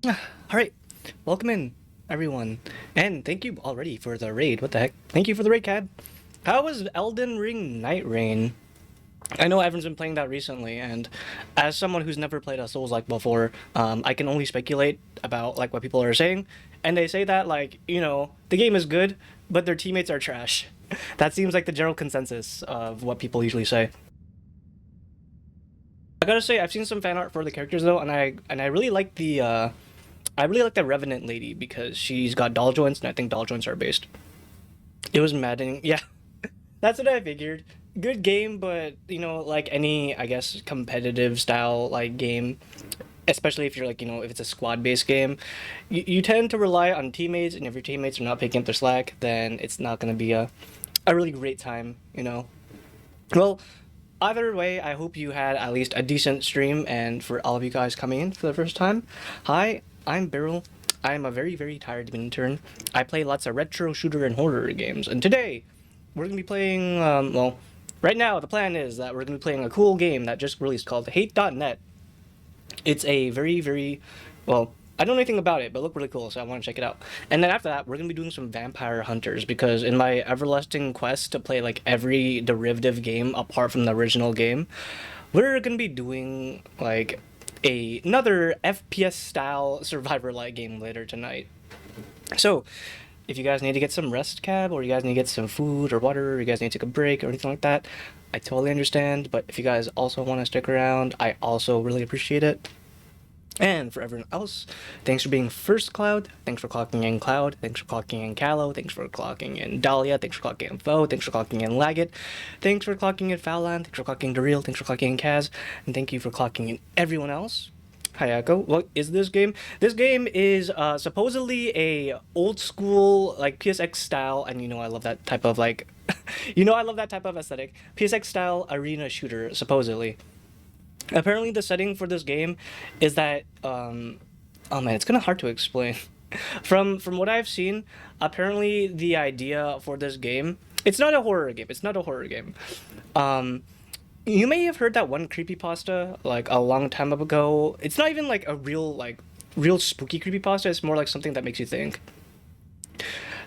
All right, welcome in, everyone, and thank you already for the raid. What the heck? Thank you for the raid, Cab. How was Elden Ring Night Rain? I know everyone's been playing that recently, and as someone who's never played a Souls like before, I can only speculate about like what people are saying, and they say that the game is good, but their teammates are trash. That seems like the general consensus of what people usually say. I gotta say, I've seen some fan art for the characters though, and I really like the Revenant lady because she's got doll joints, and I think doll joints are based. It was maddening. Yeah, that's what I figured. Good game, but like any, I guess, competitive style like game, especially if you're like, if it's a squad based game, you tend to rely on teammates, and if your teammates are not picking up their slack, then it's not gonna be a really great time. Well, either way, I hope you had at least a decent stream, and for all of you guys coming in for the first time, hi, I'm Beryl. I'm a very, very tired intern. I play lots of retro shooter and horror games, and today we're gonna be playing. Right now the plan is that we're gonna be playing a cool game that just released called Hate.net. It's a very, very well. I don't know anything about it, but it looked really cool, so I want to check it out. And then after that, we're gonna be doing some Vampire Hunters because in my everlasting quest to play like every derivative game apart from the original game, we're gonna be doing like another FPS style survivor like game later tonight. So if you guys need to get some rest, Cab, or you guys need to get some food or water, or you guys need to take a break or anything like that, I totally understand. But if you guys also want to stick around, I also really appreciate it. And for everyone else, thanks for being first Cloud. Thanks for clocking in Cloud. Thanks for clocking in Callow. Thanks for clocking in Dahlia. Thanks for clocking in Foe. Thanks for clocking in Laggett. Thanks for clocking in Fowland. Thanks for clocking in Dareal. Thanks for clocking in Kaz. And thank you for clocking in everyone else. Hayako, what is this game? This game is supposedly a old school like PSX style, and I love that type of like, I love that type of aesthetic. PSX style arena shooter, supposedly. Apparently, the setting for this game is that oh man, it's kind of hard to explain. From what I've seen, apparently the idea for this game, it's not a horror game. It's not a horror game. Um, you may have heard that one creepypasta like a long time ago. It's not even like a real spooky creepypasta. It's more like something that makes you think.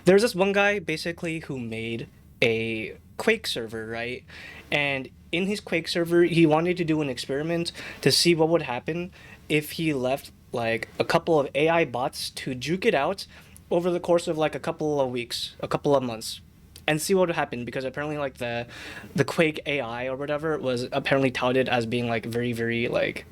There's this one guy basically who made a Quake server, right? And in his Quake server, he wanted to do an experiment to see what would happen if he left like a couple of AI bots to juke it out over the course of like a couple of weeks, a couple of months, and see what would happen because apparently like the Quake AI or whatever was apparently touted as being like very, very like,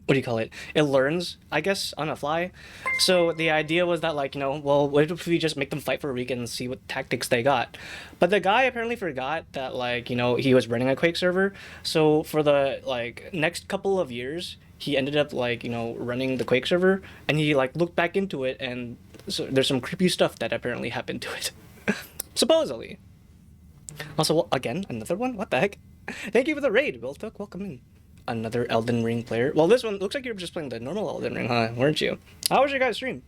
what do you call it? It learns, I guess, on a fly. So the idea was that like, well, what if we just make them fight for a week and see what tactics they got? But the guy apparently forgot that like, he was running a Quake server. So for the like next couple of years, he ended up like, running the Quake server, and he like looked back into it, and so there's some creepy stuff that apparently happened to it. Supposedly. Also, well, again, another one? What the heck? Thank you for the raid, Will Took. Welcome in. Another Elden Ring player. Well, this one looks like you were just playing the normal Elden Ring, huh? Weren't you? How was your guys' stream?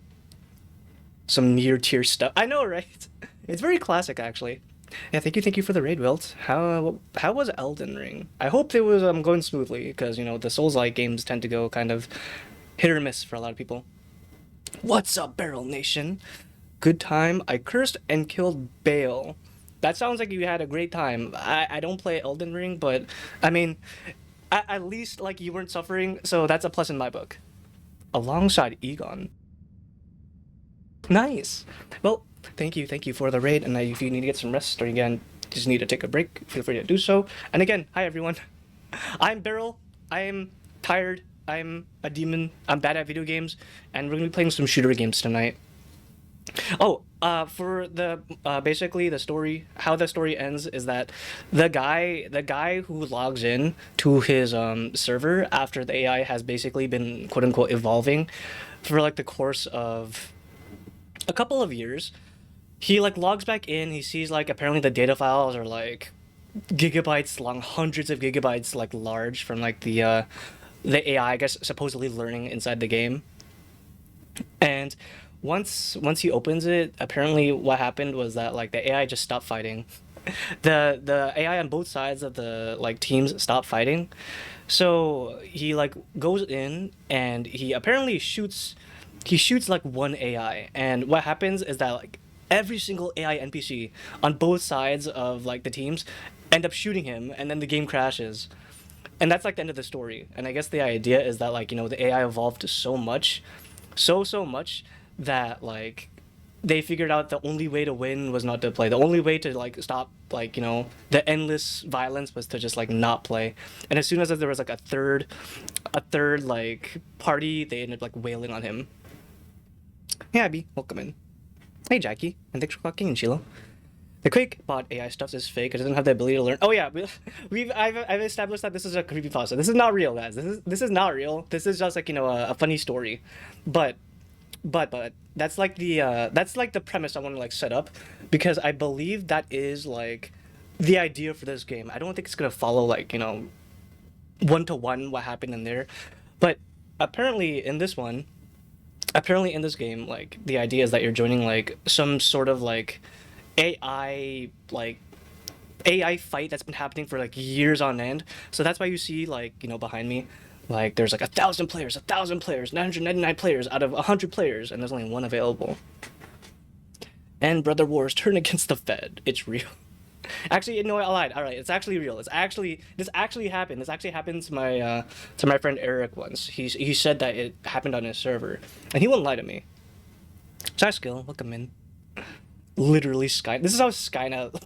Some near tier stuff. I know, right? It's very classic, actually. Yeah, thank you for the raid, Wilt. How was Elden Ring? I hope it was going smoothly because the Souls-like games tend to go kind of hit or miss for a lot of people. What's up, Barrel Nation? Good time. I cursed and killed Bale. That sounds like you had a great time. I don't play Elden Ring, but I mean, at least like you weren't suffering, so that's a plus in my book. Alongside Egon. Nice. Well, thank you for the raid, and if you need to get some rest or again just need to take a break, feel free to do so. And again, hi everyone. I'm Beryl. I am tired. I'm a demon. I'm bad at video games, and we're gonna be playing some shooter games tonight. Oh, for the basically the story, how the story ends is that the guy who logs in to his server after the AI has basically been quote unquote evolving for like the course of a couple of years. He like logs back in. He sees like apparently the data files are like gigabytes long, hundreds of gigabytes like large from like the AI, I guess, supposedly learning inside the game. And once he opens it, apparently what happened was that like the AI just stopped fighting. The AI on both sides of the like teams stopped fighting. So he like goes in and he apparently shoots he shoots like one AI, and what happens is that like every single AI NPC on both sides of like the teams end up shooting him, and then the game crashes. And that's like the end of the story. And I guess the idea is that like, you know, the AI evolved so much, so much that like they figured out the only way to win was not to play. The only way to like stop like, you know, the endless violence was to just like not play. And as soon as there was like a third like party, they ended up like wailing on him. Hey Abby, welcome in. Hey Jackie, and thanks for clocking in, Sheila. The Quake bot AI stuff is fake. It doesn't have the ability to learn. Oh yeah, I've established that this is a creepypasta. This is not real, guys. This is not real. This is just like, you know, a funny story, but that's like the premise I want to like set up, because I believe that is like the idea for this game. I don't think it's gonna follow like, you know, one to one what happened in there, but apparently in this game, like the idea is that you're joining like some sort of like AI like AI fight that's been happening for like years on end. So that's why you see like, you know, behind me, like there's like 1,000 players, 999 players out of 100 players, and there's only one available. And Brother Wars turn against the Fed. It's real. Actually, you know what? I lied. All right, it's actually real. This actually happened. This actually happened to my friend Eric once. He said that it happened on his server, and he wouldn't lie to me. Chai Skill, welcome in. Literally Skynet. This is how Skynet.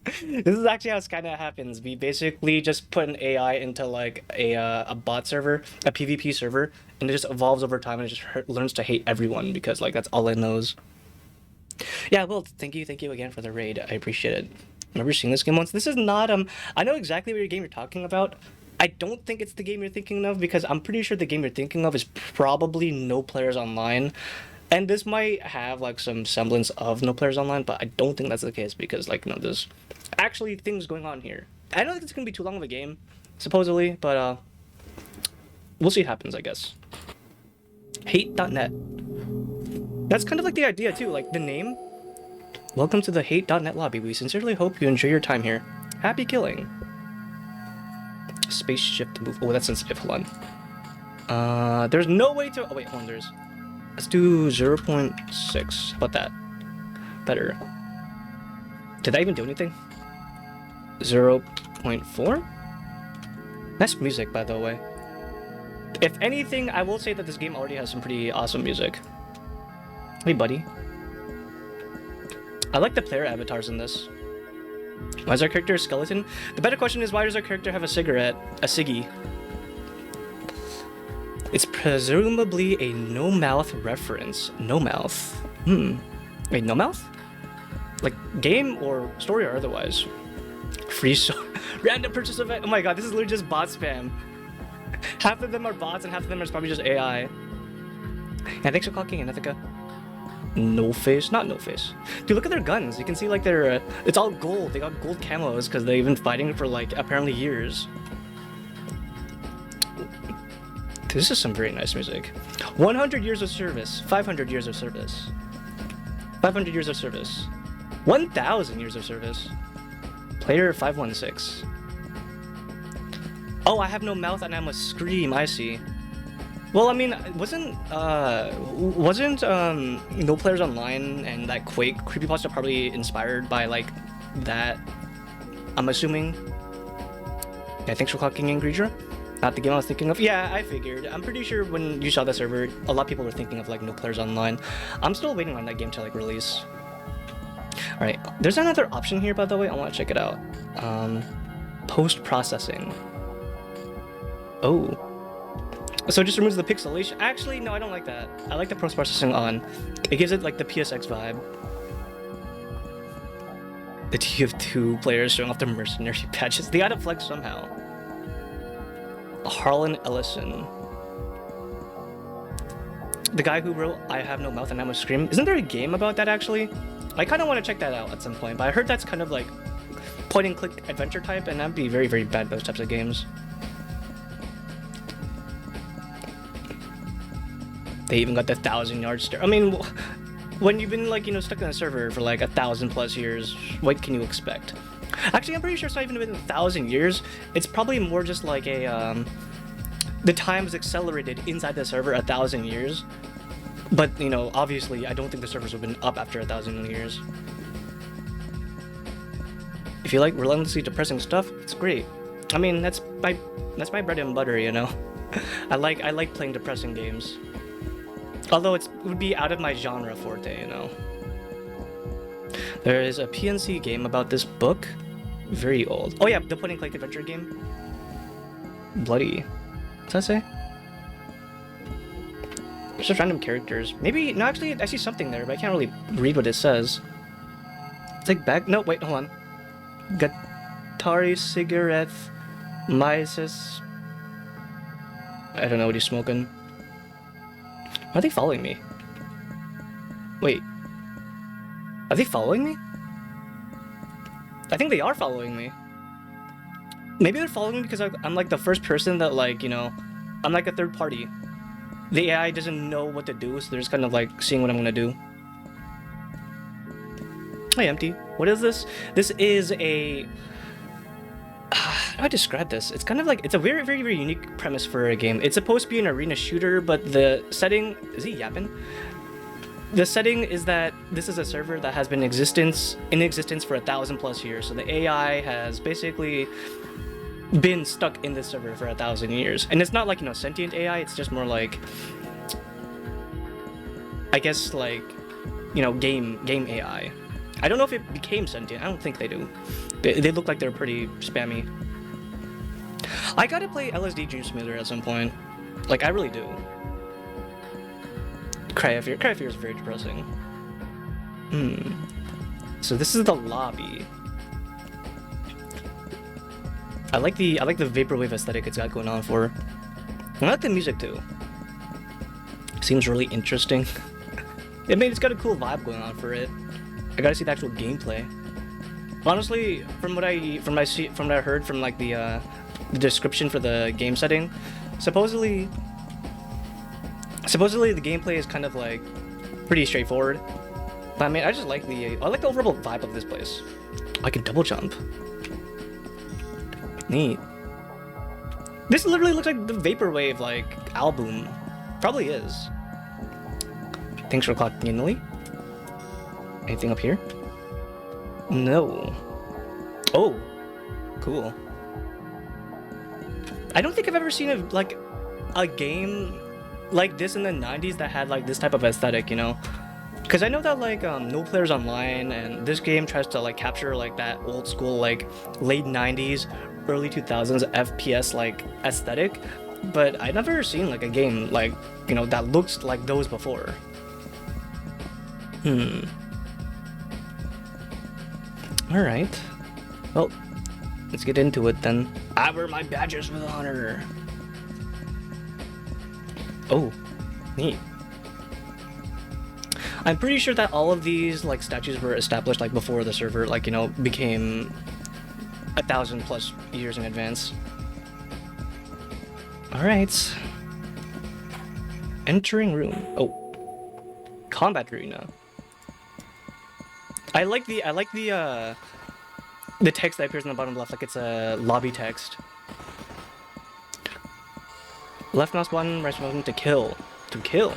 This is actually how Skynet happens. We basically just put an AI into like a bot server, a PvP server, and it just evolves over time, and it just learns to hate everyone because like that's all it knows. Yeah, well, thank you again for the raid. I appreciate it. Remember seeing this game once? This is not I know exactly what game you're talking about. I don't think it's the game you're thinking of, because I'm pretty sure the game you're thinking of is probably No Players Online. And this might have like some semblance of No Players Online, but I don't think that's the case, because like, you know, there's actually things going on here. I don't think it's gonna be too long of a game, supposedly, but we'll see what happens, I guess. Hate.net. That's kind of like the idea too, like the name. Welcome to the Hate.net lobby. We sincerely hope you enjoy your time here. Happy killing. Spaceship to move. Oh, that's sensitive. Hold on. There's no way to. Oh wait, hold on. There's. Let's do 0.6. How about that? Better. Did that even do anything? 0.4? Nice music, by the way. If anything, I will say that this game already has some pretty awesome music. Hey, buddy. I like the player avatars in this. Why is our character a skeleton? The better question is, why does our character have a cigarette? A ciggy. It's presumably a no-mouth reference. No-mouth. Wait, no-mouth? Like, game or story or otherwise? Free random purchase event. Oh my god, this is literally just bot spam. Half of them are bots and half of them are probably just AI. Yeah, thanks for clocking in, Ithaca. No face, not no face. Dude, look at their guns. You can see like they're it's all gold. They got gold camos because they've been fighting for like apparently years. This is some very nice music. 100 years of service, 500 years of service, 500 years of service, 1,000 years of service. Player 516. Oh, I have no mouth and I must scream. I see. Well, I mean, wasn't No Players Online and that Quake creepypasta probably inspired by like that? I'm assuming. Yeah, thanks for clocking in, Greedra. Not the game I was thinking of. Yeah, I figured. I'm pretty sure when you saw the server, a lot of people were thinking of like No Players Online. I'm still waiting on that game to like release. All right, there's another option here, by the way. I want to check it out. Post-processing. Oh. So it just removes the pixelation. Actually, no, I don't like that. I like the post-processing on. It gives it like the PSX vibe. The TF2 players showing off their mercenary patches. They gotta flex somehow. Harlan Ellison. The guy who wrote I Have No Mouth and I Must Scream. Isn't there a game about that actually? I kind of want to check that out at some point, but I heard that's kind of like point and click adventure type, and that'd be very, very bad, those types of games. They even got the 1,000-yard stare. I mean, when you've been like, you know, stuck in a server for like 1,000+ years, what can you expect? Actually, I'm pretty sure it's not even been 1,000 years. It's probably more just like a the time is accelerated inside the server 1,000 years. But, you know, obviously, I don't think the servers would have been up after 1,000 years. If you like relentlessly depressing stuff, it's great. I mean, that's my bread and butter, you know. I like playing depressing games. Although it would be out of my genre forte, you know. There is a PNC game about this book. Very old. Oh yeah, the point and click adventure game. Bloody. What's that say? There's just random characters. Maybe, no, actually, I see something there, but I can't really read what it says. It's like back. No, wait, hold on. Gatari cigarette, Mises. I don't know what he's smoking. Why are they following me? Wait. Are they following me? I think they are following me. Maybe they're following me because I'm like the first person that, like, you know, I'm like a third party. The AI doesn't know what to do, so they're just kind of like seeing what I'm gonna do. Hi, empty. What is this? This is a... how do I describe this? It's kind of like... It's a very, very, very unique premise for a game. It's supposed to be an arena shooter, but the setting... Is he yapping? The setting is that this is a server that has been in existence for 1,000+ years. So the AI has basically been stuck in this server for 1,000 years. And it's not like, you know, sentient AI. It's just more like... I guess, like, you know, game AI. I don't know if it became sentient. I don't think they do. They look like they're pretty spammy. I gotta play LSD Dream Simulator at some point. Like, I really do. Cryophyre is very depressing. So this is the lobby. I like the vaporwave aesthetic it's got going on for. I like the music too. Seems really interesting. I mean, it's got a cool vibe going on for it. I gotta see the actual gameplay. Honestly, from what I heard from like the description for the game setting, supposedly the gameplay is kind of like pretty straightforward. But I mean, I like the overall vibe of this place. I can double jump. Neat. This literally looks like the vaporwave like album. Probably is. Thanks for clocking in, Lily. Anything up here? No. Oh, cool. I don't think I've ever seen a game like this in the 90s that had like this type of aesthetic, you know? Because I know that like No Players Online and this game tries to like capture like that old school like late 90s, early 2000s FPS like aesthetic, but I've never seen like a game like, you know, that looks like those before. Alright. Well, let's get into it then. I wear my badges with honor. Oh, neat. I'm pretty sure that all of these like statues were established like before the server like, you know, became 1,000+ years in advance. Alright. Entering room. Oh. Combat arena. I like the text that appears in the bottom left, like it's a lobby text. Left mouse button, right mouse button to kill. To kill.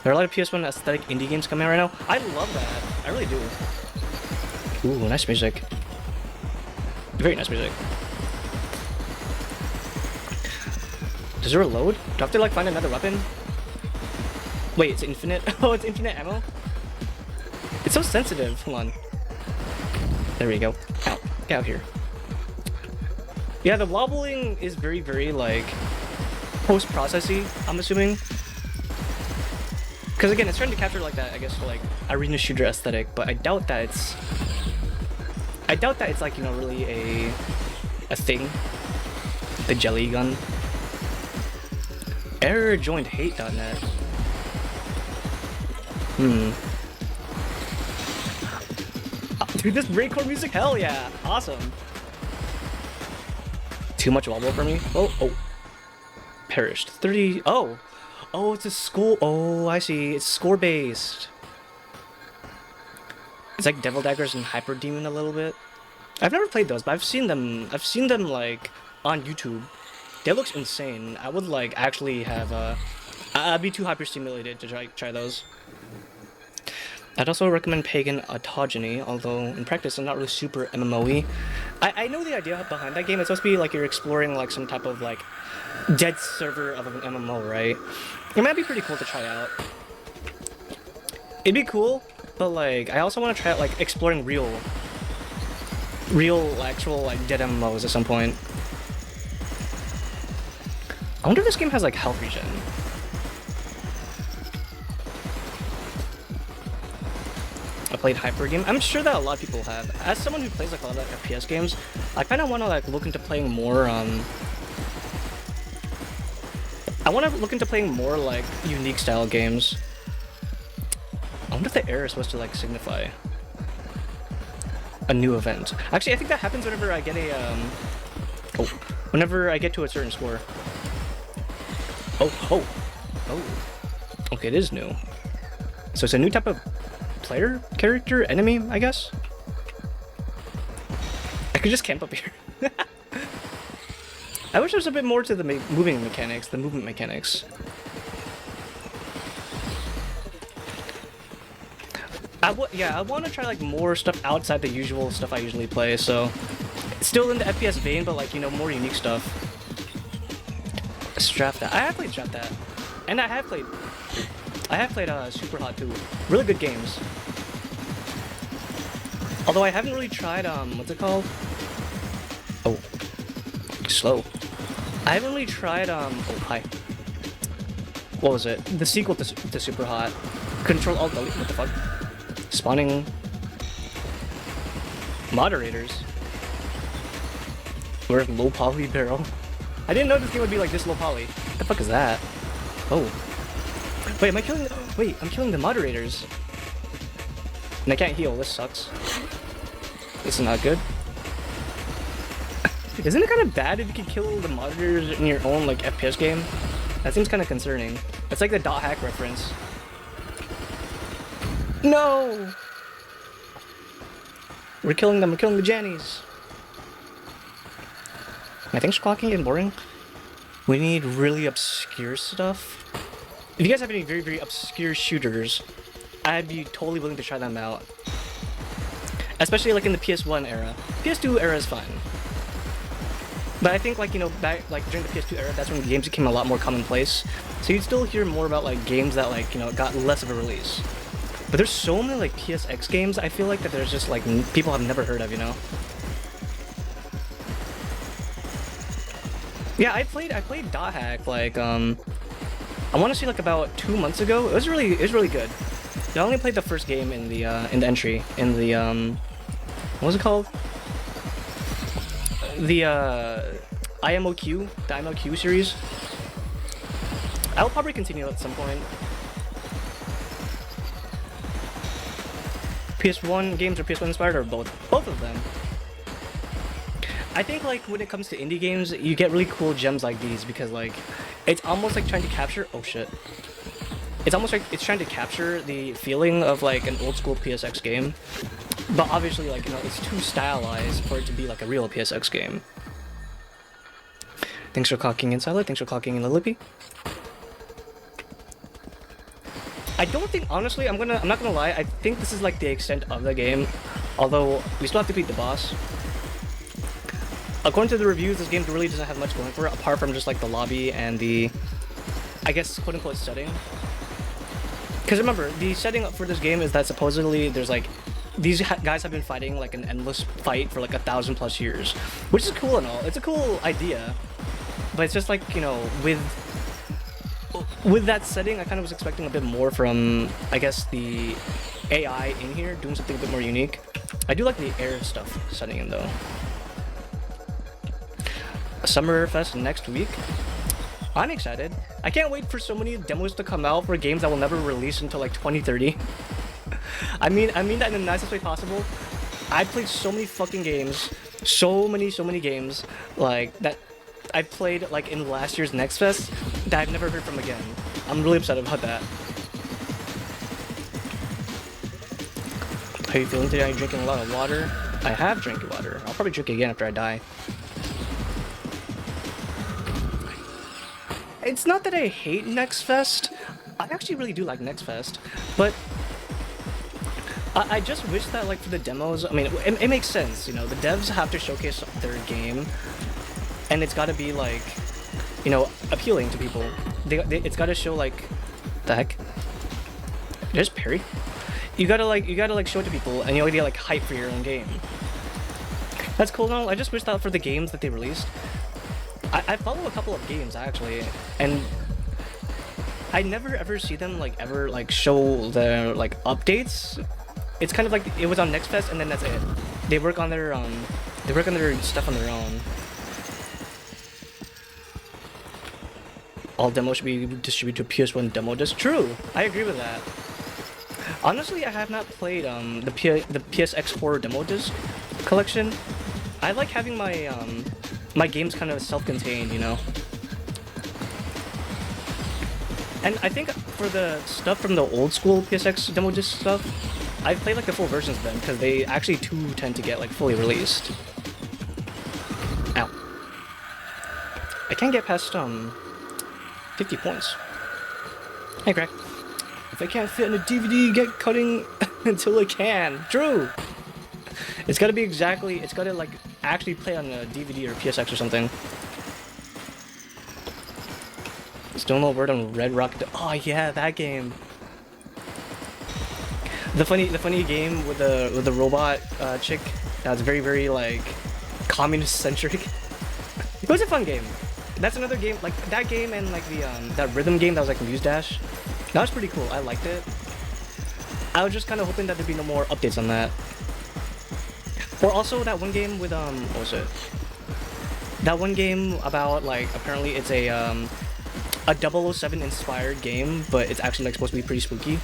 There are a lot of PS1 aesthetic indie games coming out right now. I love that. I really do. Ooh, nice music. Very nice music. Does it reload? Do I have to like find another weapon? Wait, it's infinite? Oh, it's infinite ammo? It's so sensitive. Hold on. There we go. Ow. Get out here. Yeah, the wobbling is very, very like post-processy, I'm assuming. Because again, it's trying to capture like that, I guess, like arena shooter aesthetic, but I doubt that it's like, you know, really a thing. The jelly gun. Error joined hate.net. Dude, this breakcore music, hell yeah, awesome. Too much wobble for me. Oh, perished. 30. Oh, it's a school. Oh, I see. It's score based. It's like Devil Daggers and Hyper Demon a little bit. I've never played those, but I've seen them like on YouTube. They look insane. I would like actually have I'd be too hyper-stimulated to try those. I'd also recommend Pagan Autogeny, although in practice I'm not really super MMO-y. I know the idea behind that game. It's supposed to be like you're exploring like some type of like dead server of an MMO, right? It might be pretty cool to try out. It'd be cool, but like I also want to try out like exploring real actual like dead MMOs at some point. I wonder if this game has like health regen. I played Hyper Game. I'm sure that a lot of people have. As someone who plays like a lot of FPS games, I kind of want to like look into playing more. I want to look into playing more like unique style games. I wonder if the error is supposed to like signify a new event. Actually, I think that happens whenever I get a whenever I get to a certain score. Oh. Okay, it is new. So it's a new type of player, character, enemy, I guess. I could just camp up here. I wish there was a bit more to the movement mechanics. I want to try like more stuff outside the usual stuff I usually play. So, still in the FPS vein, but like, you know, more unique stuff. Strap that. I have played Strap that, and I have played Super Hot 2. Really good games. Although I haven't really tried what's it called? Oh, slow. I haven't really tried oh hi. What was it? The sequel to Super Hot. Control Alt Delete. What the fuck? Spawning moderators. Where's low poly barrel? I didn't know this game would be like this low poly. What the fuck is that? Oh. Wait, am I killing? Wait, I'm killing the moderators. And I can't heal. This sucks. This is not good. Isn't it kind of bad if you can kill the moderators in your own like FPS game? That seems kind of concerning. It's like the dot hack reference. No! We're killing them. We're killing the Jannies. My thing's clocking getting boring. We need really obscure stuff. If you guys have any very, very obscure shooters, I'd be totally willing to try them out. Especially like in the PS1 era. PS2 era is fine. But I think like, you know, back like during the PS2 era, that's when games became a lot more commonplace. So you'd still hear more about like games that like, you know, got less of a release. But there's so many like PSX games, I feel like that there's just like people have never heard of, you know? Yeah, I played Dot Hack like I want to say like about 2 months ago. It was really good. I only played the first game in the entry in the what was it called? The IMOQ series. I'll probably continue at some point. PS1 games or PS1 inspired or both? Both of them. I think like when it comes to indie games, you get really cool gems like these because like it's almost like trying to capture it's almost like it's trying to capture the feeling of like an old school PSX game. But obviously like, you know, it's too stylized for it to be like a real PSX game. Thanks for clocking in, Silent. Thanks for clocking in, Lilippy. I don't think, honestly, I'm not gonna lie, I think this is like the extent of the game. Although, we still have to beat the boss. According to the reviews, this game really doesn't have much going for it, apart from just like the lobby and the, I guess, quote-unquote setting. Because remember, the setting for this game is that supposedly there's like, these guys have been fighting like an endless fight for like 1,000+ years. Which is cool and all, it's a cool idea. But it's just like, you know, with that setting, I kind of was expecting a bit more from, I guess, the AI in here, doing something a bit more unique. I do like the air stuff setting in though. Summerfest next week. I'm excited. I can't wait for so many demos to come out for games that will never release until like 2030. I mean that in the nicest way possible. I played so many fucking games, so many games like that I played like in last year's Next Fest that I've never heard from again. I'm really upset about that. How you feeling today? Are you drinking a lot of water? I have drank water. I'll probably drink again after I die. It's not that I hate Next Fest. I actually really do like Next Fest, but I just wish that like for the demos. I mean, it makes sense. You know, the devs have to showcase their game, and it's got to be like, you know, appealing to people. It's got to show like, the heck. There's parry. You gotta like show it to people, and you gotta get like hype for your own game. That's cool and all. I just wish that for the games that they released. I follow a couple of games actually, and I never ever see them like ever like show their like updates. It's kind of like it was on Next Fest and then that's it. They work on their stuff on their own. All demos should be distributed to PS1 demo disc. True, I agree with that. Honestly, I have not played the PSX horror demo disc collection. I like having my my games kind of self-contained, you know. And I think for the stuff from the old school PSX demo disc stuff, I've played like the full versions of them because they actually too tend to get like fully released. Ow. I can't get past 50 points. Hey, Greg. If I can't fit in a DVD, get cutting until I can. True. It's gotta be exactly. It's gotta like actually play on a DVD or PSX or something. Still no word on Red Rocket. Oh yeah, that game. The funny game with the robot chick. That's very like communist centric. It was a fun game. That's another game like that game and like the that rhythm game that was like Muse Dash. That was pretty cool. I liked it. I was just kind of hoping that there'd be no more updates on that. Or also that one game with what was it? That one game about like apparently it's a 007 inspired game, but it's actually like supposed to be pretty spooky.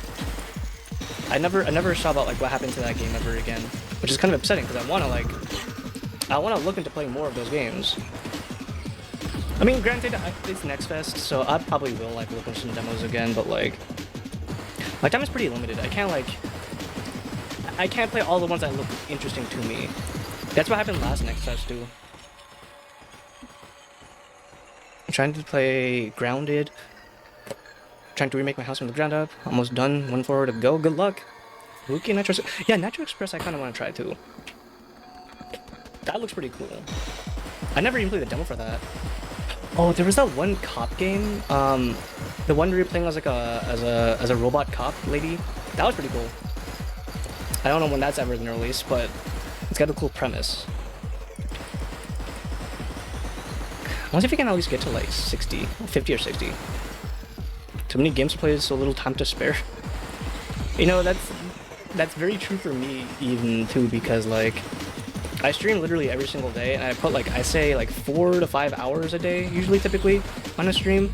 I never saw about like what happened to that game ever again, which is kind of upsetting because I wanna look into playing more of those games. I mean, granted, it's Next Fest, so I probably will like look into some demos again, but like my time is pretty limited. I can't play all the ones that look interesting to me. That's what happened last Next Fest too. I'm trying to play Grounded. Trying to remake my house from the ground up. Almost done. 1 forward to go. Good luck. Rookie Nitro. Yeah, Nitro Express I kind of want to try too. That looks pretty cool. I never even played the demo for that. Oh, there was that one cop game. The one where you're playing as like as a robot cop lady. That was pretty cool. I don't know when that's ever been released, but it's got a cool premise. I wonder if you can at least get to like 60, 50 or 60. Too many games to play, so little time to spare. You know, that's very true for me even too, because like I stream literally every single day, and I put like I say like 4 to 5 hours a day usually typically on a stream,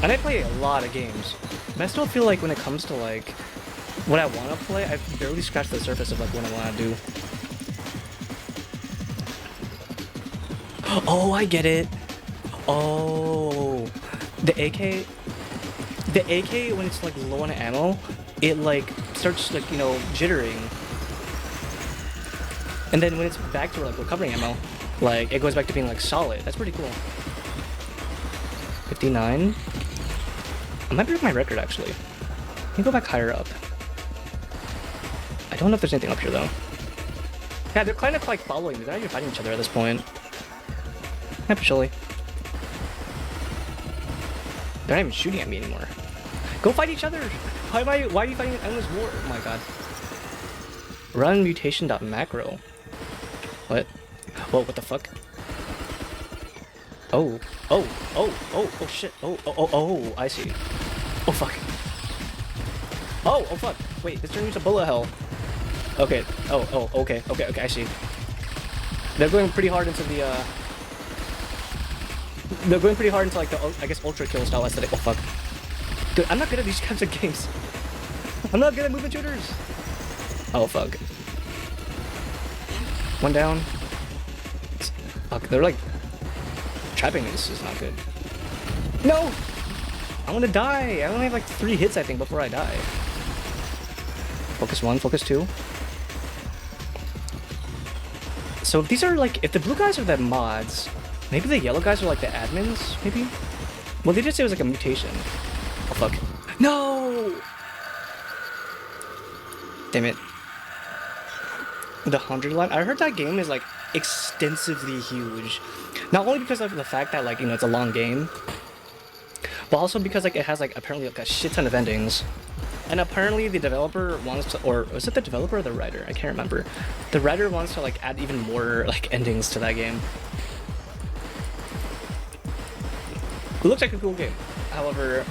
and I play a lot of games. But I still feel like when it comes to like what I want to play, I've barely scratched the surface of like what I want to do. Oh, I get it. Oh, the AK when it's like low on ammo, it like starts like, you know, jittering. And then when it's back to like recovering ammo, like it goes back to being like solid. That's pretty cool. 59. I might break my record actually. Let me go back higher up. I don't know if there's anything up here though. Yeah, they're kind of like following me. They're not even fighting each other at this point. Actually. They're not even shooting at me anymore. Go fight each other! Why are you fighting an endless war? Oh my god. Run mutation.macro. What? Whoa, what the fuck? Oh shit. Oh, I see. Oh fuck. Oh fuck. Wait, this turned into bullet hell. Okay. Okay, I see. They're going pretty hard into the they're going pretty hard into like the, I guess, ultra kill style aesthetic. Oh fuck. Dude, I'm not good at these kinds of games. I'm not good at movement shooters. Oh fuck. One down. Fuck, they're like trapping me. This is not good. No! I want to die. I only have like 3 hits, I think, before I die. Focus 1, focus 2. So if these are like, if the blue guys are the mods, maybe the yellow guys are like the admins, maybe? Well, they did say it was like a mutation. Oh fuck. No! Damn it. The 100 line? I heard that game is like extensively huge. Not only because of the fact that like, you know, it's a long game, but also because like it has like apparently like a shit ton of endings. And apparently the developer wants to, or was it the developer or the writer? I can't remember. The writer wants to like add even more like endings to that game. It looks like a cool game. However,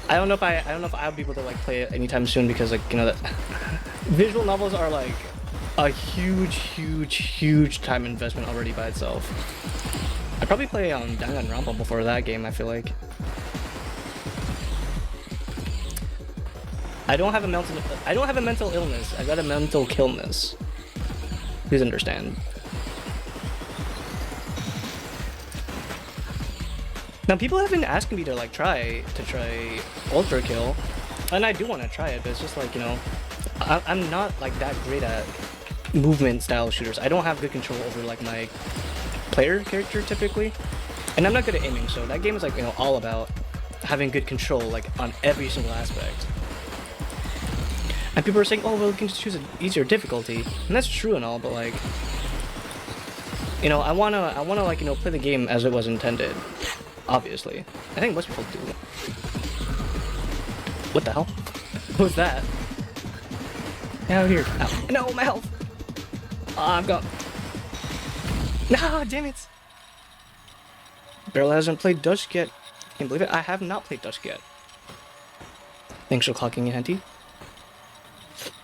I don't know if I'll be able to like play it anytime soon because like, you know, that visual novels are like a huge time investment already by itself. I'd probably play Danganronpa before that game, I feel like. I don't have a mental illness. I got a mental killness. Please understand. Now people have been asking me to like try Ultra Kill, and I do want to try it, but it's just like, you know, I'm not like that great at movement style shooters. I don't have good control over like my player character typically, and I'm not good at aiming, so that game is like, you know, all about having good control like on every single aspect. And people are saying, oh well, you can just choose an easier difficulty, and that's true and all, but like, you know, I wanna like, you know, play the game as it was intended. Obviously, I think most people do. What the hell? What was that? Get out of here! Ow. No, my health. I'm gone. Nah, damn it! Barrel hasn't played Dusk yet. Can't believe it. I have not played Dusk yet. Thanks for clocking in, Henty.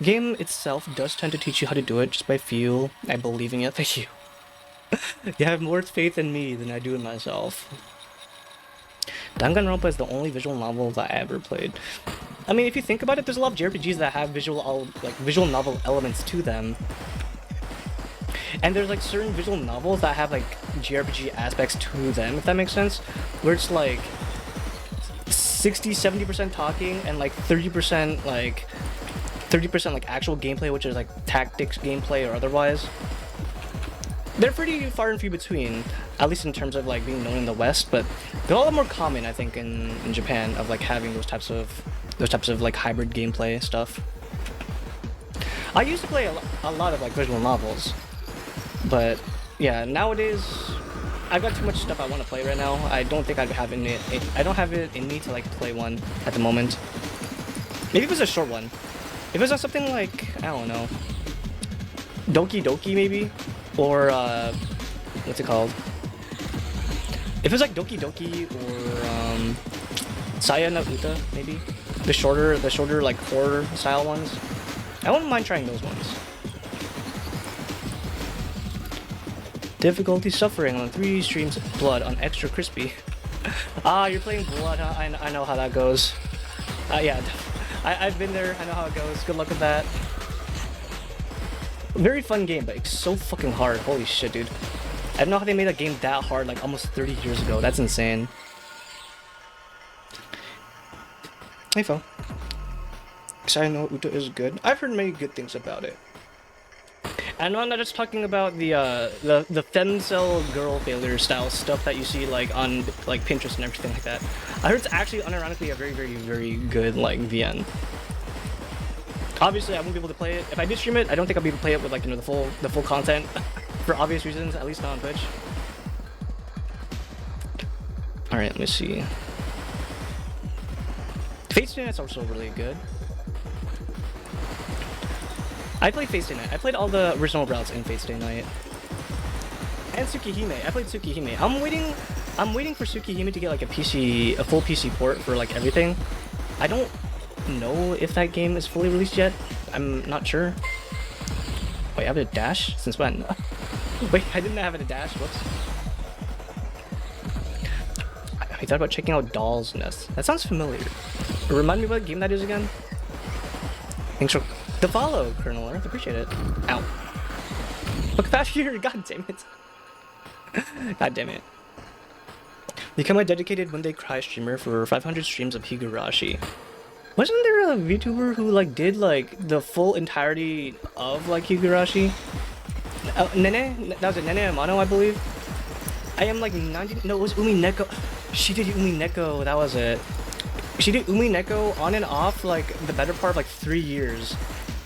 Game itself does tend to teach you how to do it just by feel. I believe in you. Thank you. You have more faith in me than I do in myself. Danganronpa is the only visual novel that I ever played. I mean, if you think about it, there's a lot of JRPGs that have visual novel elements to them. And there's like certain visual novels that have like JRPG aspects to them, if that makes sense. Where it's like 60-70% talking and like 30% like actual gameplay, which is like tactics gameplay or otherwise. They're pretty far and few between, at least in terms of like being known in the West, but they're a lot more common, I think, in Japan, of like having those types of like hybrid gameplay stuff. I used to play a lot of like visual novels, but yeah, nowadays I've got too much stuff I want to play right now. I don't think I'd have it. I don't have it in me to like play one at the moment. Maybe if it's a short one. If it's not something like, I don't know, Doki Doki maybe, or what's it called? If it's like Doki Doki or Saya no Uta maybe, the shorter like horror style ones, I wouldn't mind trying those ones. Difficulty suffering on 3 streams of blood on extra crispy. Ah, you're playing blood, huh? I know how that goes. Yeah. I've been there, I know how it goes. Good luck with that. Very fun game, but it's so fucking hard. Holy shit, dude. I don't know how they made a game that hard like almost 30 years ago. That's insane. Hey, Phil. I know Uta is good. I've heard many good things about it. And I'm not just talking about the femcel girl failure style stuff that you see like on like Pinterest and everything like that. I heard it's actually unironically a very good like VN. Obviously, I won't be able to play it. If I did stream it, I don't think I'll be able to play it with like, you know, the full content for obvious reasons, at least not on Twitch. All right, let me see. Fate Stay Night's also really good. I played Fate Stay Night. I played all the original routes in Fate Stay Night. And Tsukihime. I played Tsukihime. I'm waiting for Tsukihime to get like a full PC port for like everything. I don't know if that game is fully released yet. I'm not sure. Wait, I have a dash? Since when? Wait, I didn't have a dash. Whoops. I thought about checking out Doll's Nest. That sounds familiar. Remind me what game that is again? Thanks for the follow, Colonel Earth. Appreciate it. Ow. Look back here. God damn it. God damn it. Become a dedicated When They Cry streamer for 500 streams of Higurashi. Wasn't there a VTuber who like did like the full entirety of like Higurashi? Nene? That was it, Nene Amano, I believe. I am like 90. No, it was Umi Neko. She did Umi Neko, that was it. She did Umi Neko on and off like the better part of like 3 years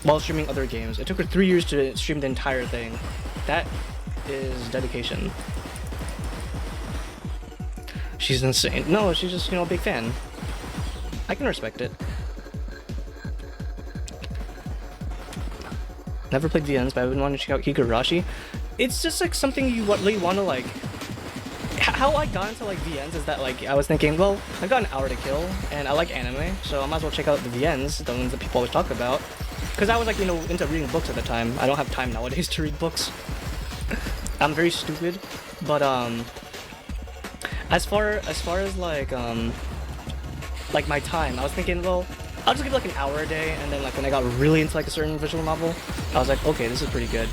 while streaming other games. It took her 3 years to stream the entire thing. That is dedication. She's insane. No, she's just, you know, a big fan. I can respect it. Never played VNs, but I've been wanting to check out Higurashi. It's just like something you really want to like. How I got into like VNs is that like I was thinking, well, I got an hour to kill and I like anime, so I might as well check out the VNs, the ones that people always talk about. Because I was like, you know, into reading books at the time. I don't have time nowadays to read books. I'm very stupid, but as far as like my time, I was thinking, well, I'll just give like an hour a day, and then like when I got really into like a certain visual novel, I was like, okay, this is pretty good.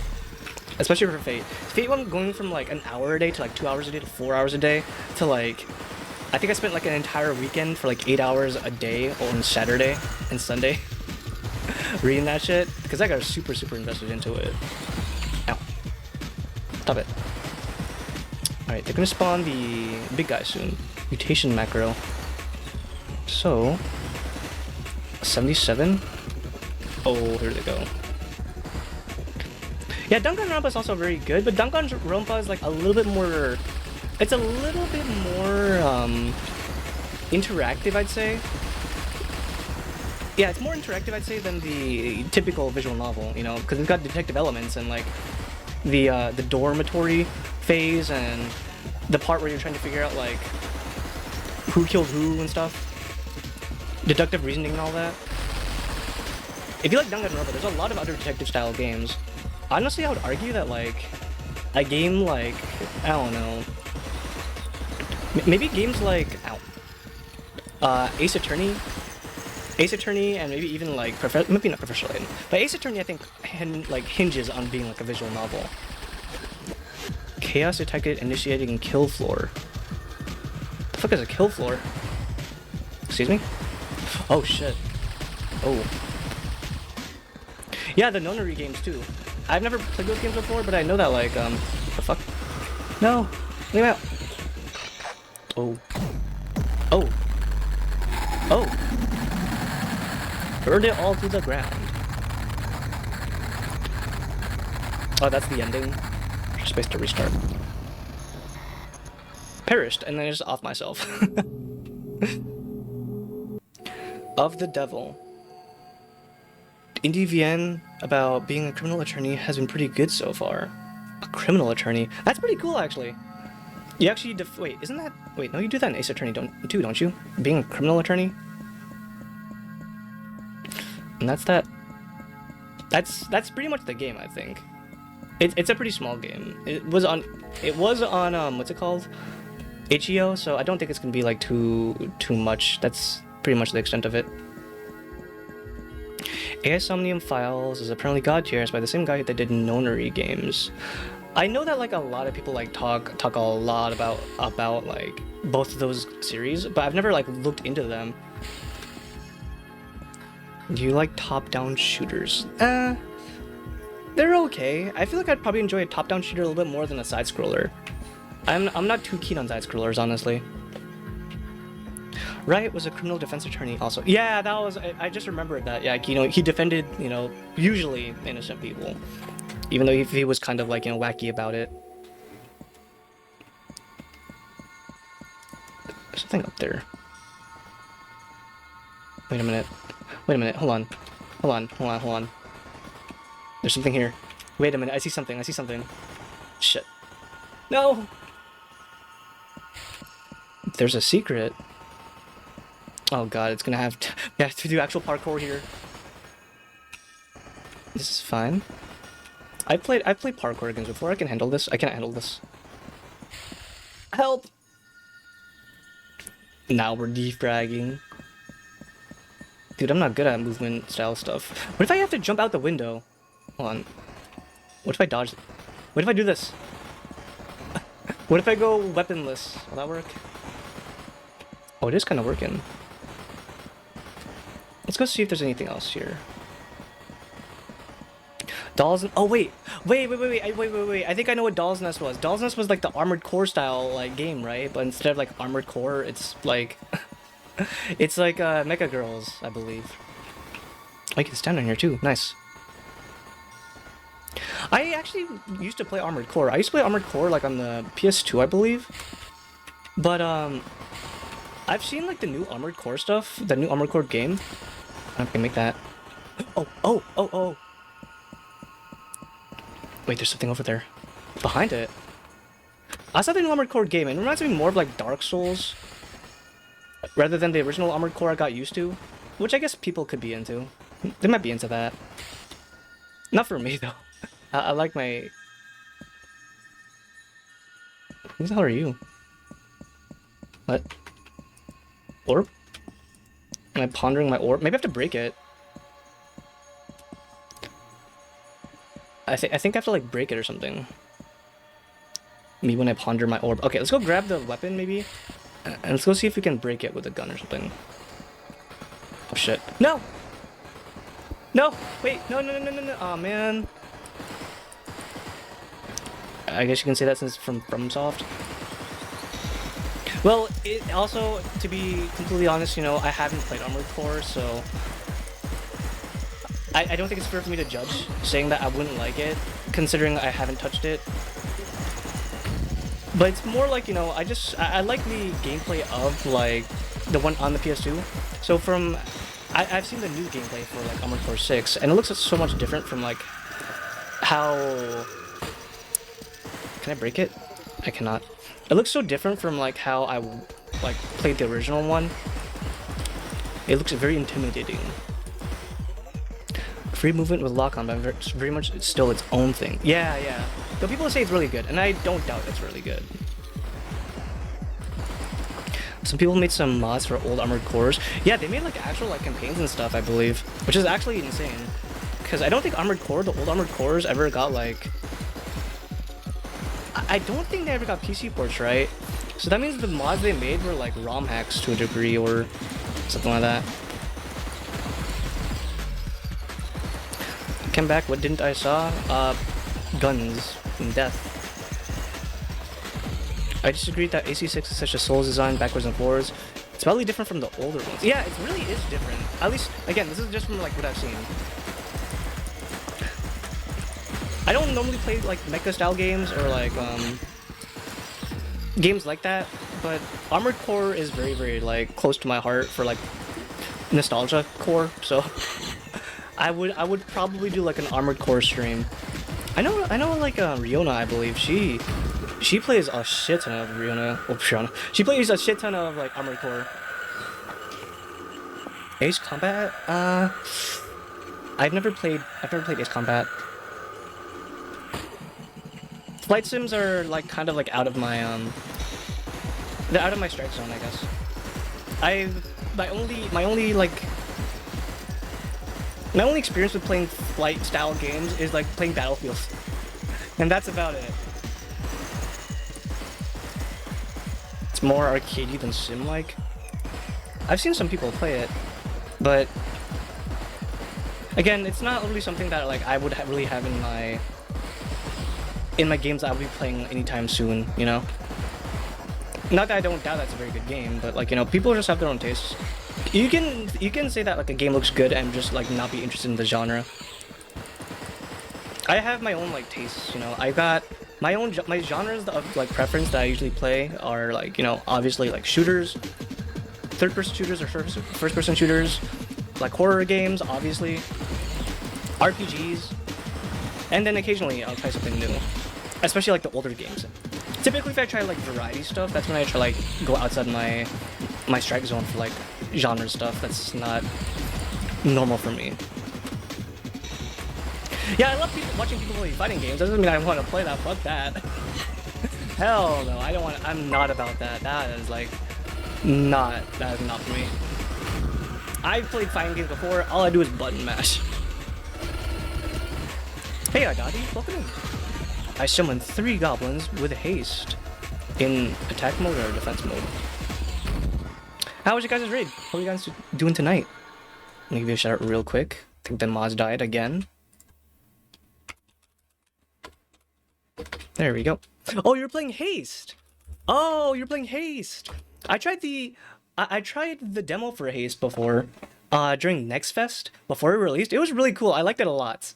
Especially for Fate. Fate went going from like an hour a day to like 2 hours a day to 4 hours a day to like, I think I spent like an entire weekend for like 8 hours a day on Saturday and Sunday reading that shit, because I got super invested into it. Ow. Stop it. Alright, they're gonna spawn the big guy soon. Mutation macro. So 77? Oh, here they go. Yeah, Danganronpa is also very good, but Danganronpa is like a little bit more... It's a little bit more interactive, I'd say. Yeah, it's more interactive, I'd say, than the typical visual novel, you know, because it's got detective elements and like the dormitory phase and the part where you're trying to figure out like who killed who and stuff. Deductive reasoning and all that. If you like Danganronpa, there's a lot of other detective style games. Honestly, I would argue that like a game like, I don't know, maybe games like Ace Attorney, and maybe even like maybe not Professional Layton, but Ace Attorney I think hinges on being like a visual novel. Chaos detected initiating kill floor. The fuck is a kill floor? Excuse me? Oh shit. Oh. Yeah, the nonary games too. I've never played those games before, but I know that like the fuck? No! Leave me out! Oh. Oh. Oh! Burned it all to the ground. Oh, that's the ending. Space to restart. Perished, and then I just off myself. Of the Devil. Indie VN about being a criminal attorney has been pretty good so far. A criminal attorney? That's pretty cool, actually. You actually wait, isn't that... Wait, no, you do that in Ace Attorney don't you? Being a criminal attorney? And that's that. That's pretty much the game, I think. It's a pretty small game. It was on what's it called? itch.io, so I don't think it's gonna be like too much. That's pretty much the extent of it. AI Somnium Files is apparently god tier. It's by the same guy that did Nonary games. I know that like a lot of people like talk a lot about like both of those series, but I've never like looked into them. Do you like top-down shooters? They're okay. I feel like I'd probably enjoy a top-down shooter a little bit more than a side-scroller. I'm not too keen on side-scrollers, honestly. Riot was a criminal defense attorney also. Yeah, that was... I just remembered that. Yeah, you know, he defended, you know, usually innocent people. Even though he was kind of, like, you know, wacky about it. There's something up there. Wait a minute. Hold on. There's something here. Wait a minute, I see something. Shit. No! There's a secret. Oh god, it's gonna have to do actual parkour here. This is fine. I've played parkour games before. I can handle this. I can't handle this. Help! Now we're defragging. Dude, I'm not good at movement style stuff. What if I have to jump out the window? Hold on. What if I dodge? What if I do this? What if I go weaponless? Will that work? Oh, it is kind of working. Let's go see if there's anything else here. Doll's. Oh wait. I think I know what Doll's Nest was. Doll's Nest was like the Armored Core style like game, right? But instead of like Armored Core, it's like it's like Mecha Girls, I believe. I can stand on here too. Nice. I actually used to play Armored Core. I used to play Armored Core like on the PS2, I believe. But I've seen like the new Armored Core stuff, the new Armored Core game. I can make that. Oh. Wait, there's something over there. Behind it. I saw the new Armored Core game, and it reminds me more of like Dark Souls. Rather than the original Armored Core I got used to. Which I guess people could be into. They might be into that. Not for me, though. I like my... Who the hell are you? What? Orb? Am I pondering my orb? Maybe I have to break it. I think I have to like break it or something. Me when I ponder my orb. Okay, let's go grab the weapon maybe. And let's go see if we can break it with a gun or something. Oh shit. No! No! Wait, no. Aw, man. I guess you can say that since it's from FromSoft. Well, it also, to be completely honest, you know, I haven't played Armored Core, so... I don't think it's fair for me to judge, saying that I wouldn't like it, considering I haven't touched it. But it's more like, you know, I like the gameplay of, like, the one on the PS2. So from... I've seen the new gameplay for, like, Armored Core 6, and it looks so much different from, like, how... Can I break it? I cannot. It looks so different from, like, how I, like, played the original one. It looks very intimidating. Free movement with lock-on, but it's very much still its own thing. Yeah. Though people say it's really good, and I don't doubt it's really good. Some people made some mods for old Armored Cores. Yeah, they made like actual like campaigns and stuff, I believe, which is actually insane. Because I don't think Armored Core, the old Armored Cores, ever got like... I don't think they ever got PC ports, right? So that means the mods they made were like ROM hacks to a degree or something like that. Came back, what didn't I saw? Guns and death. I disagree that AC6 is such a Souls design backwards and forwards. It's probably different from the older ones. Yeah, it really is different. At least, again, this is just from like what I've seen. I don't normally play like mecha style games or like games like that, but Armored Core is very, very like close to my heart for like nostalgia core, so I would probably do like an Armored Core stream. I know like Riona, I believe she plays a shit ton of Riona. She plays a shit ton of like Armored Core. Ace Combat? I've never played Ace Combat. Flight sims are like kind of like out of my they're out of my strike zone, I guess. My only experience with playing flight style games is like playing Battlefield. And that's about it. It's more arcadey than sim-like. I've seen some people play it, but again, it's not really something that like I would really have in my games that I'll be playing anytime soon, you know? Not that I don't doubt that's a very good game, but like, you know, people just have their own tastes. You can say that like a game looks good and just like not be interested in the genre. I have my own like tastes, you know. I got my genres of like preference that I usually play are like, you know, obviously like shooters, third-person shooters or first-person shooters, like horror games, obviously, RPGs, and then occasionally I'll try something new, especially like the older games. Typically, if I try like variety stuff, that's when I try like go outside my strike zone for like genre stuff that's not normal for me. Yeah, I love watching people play fighting games. Doesn't mean I want to play that. Fuck that. Hell no, I don't want. I'm not about that. That is not for me. I've played fighting games before. All I do is button mash. Hey, Adadi, welcome in. I summoned 3 goblins with haste in attack mode or defense mode. How was your guys' raid? What are you guys doing tonight? Let me give you a shout out real quick. I think the mods died again. There we go. Oh, you're playing Haste. Oh, you're playing Haste. I tried the demo for Haste before, during Next Fest before it released. It was really cool. I liked it a lot.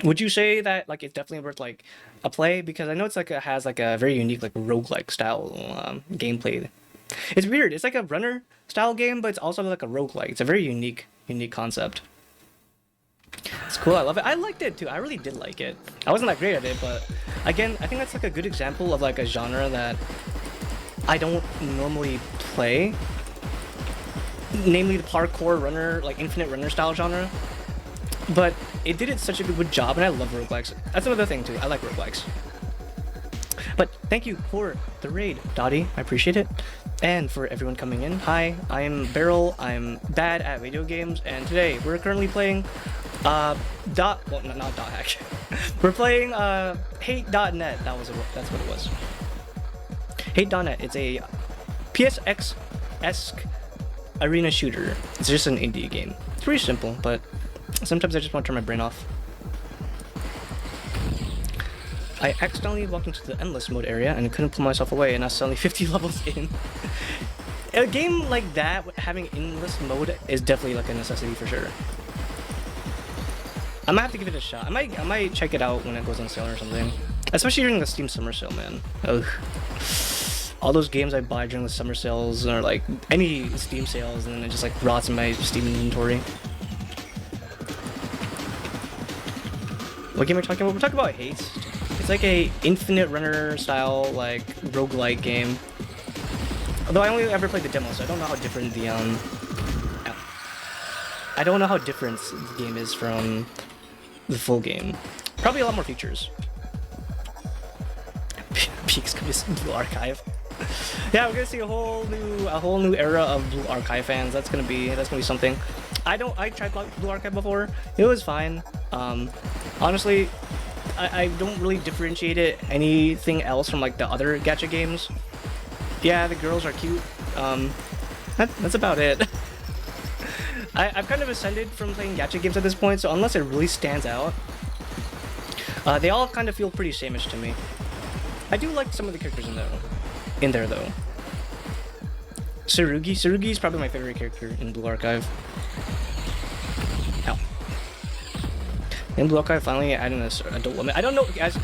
Would you say that like it's definitely worth like a play? Because I know it's like it has like a very unique like roguelike style gameplay. It's weird. It's like a runner style game, but it's also like a roguelike. It's a very unique concept. It's cool. I love it. I liked it too. I really did like it. I wasn't that great at it, but again, I think that's like a good example of like a genre that I don't normally play. Namely the parkour runner, like infinite runner style genre. But it did it such a good job, and I love roguelikes. That's another thing too. I like roguelikes. But thank you for the raid, Dottie. I appreciate it. And for everyone coming in, hi, I'm Beryl. I'm bad at video games, and today we're currently playing not dot hack. We're playing hate.net. That's what it was. Hate.net. It's a PSX-esque arena shooter. It's just an indie game. It's pretty simple, but sometimes I just want to turn my brain off. I accidentally walked into the endless mode area and couldn't pull myself away, and I was suddenly 50 levels in. A game like that, having endless mode, is definitely like a necessity for sure. I might have to give it a shot. I might check it out when it goes on sale or something. Especially during the Steam summer sale, man. Ugh. All those games I buy during the summer sales, or like any Steam sales, and then it just like rots in my Steam inventory. What game are we talking about? We're talking about Haste. It's like a infinite runner style, like roguelike game. Although I only ever played the demo, so I don't know how different the I don't know how different the game is from the full game. Probably a lot more features. Peaks could be Blue Archive. Yeah, we're gonna see a whole new era of Blue Archive fans. That's gonna be something. I tried Blue Archive before. It was fine. Honestly, I don't really differentiate it anything else from like the other gacha games. Yeah, the girls are cute. That's about it. I've kind of ascended from playing gacha games at this point, so unless it really stands out, they all kind of feel pretty same-ish to me. I do like some of the characters in there though. Tsurugi is probably my favorite character in Blue Archive. Ow. In Blue Archive, finally adding this adult woman. I don't know, guys.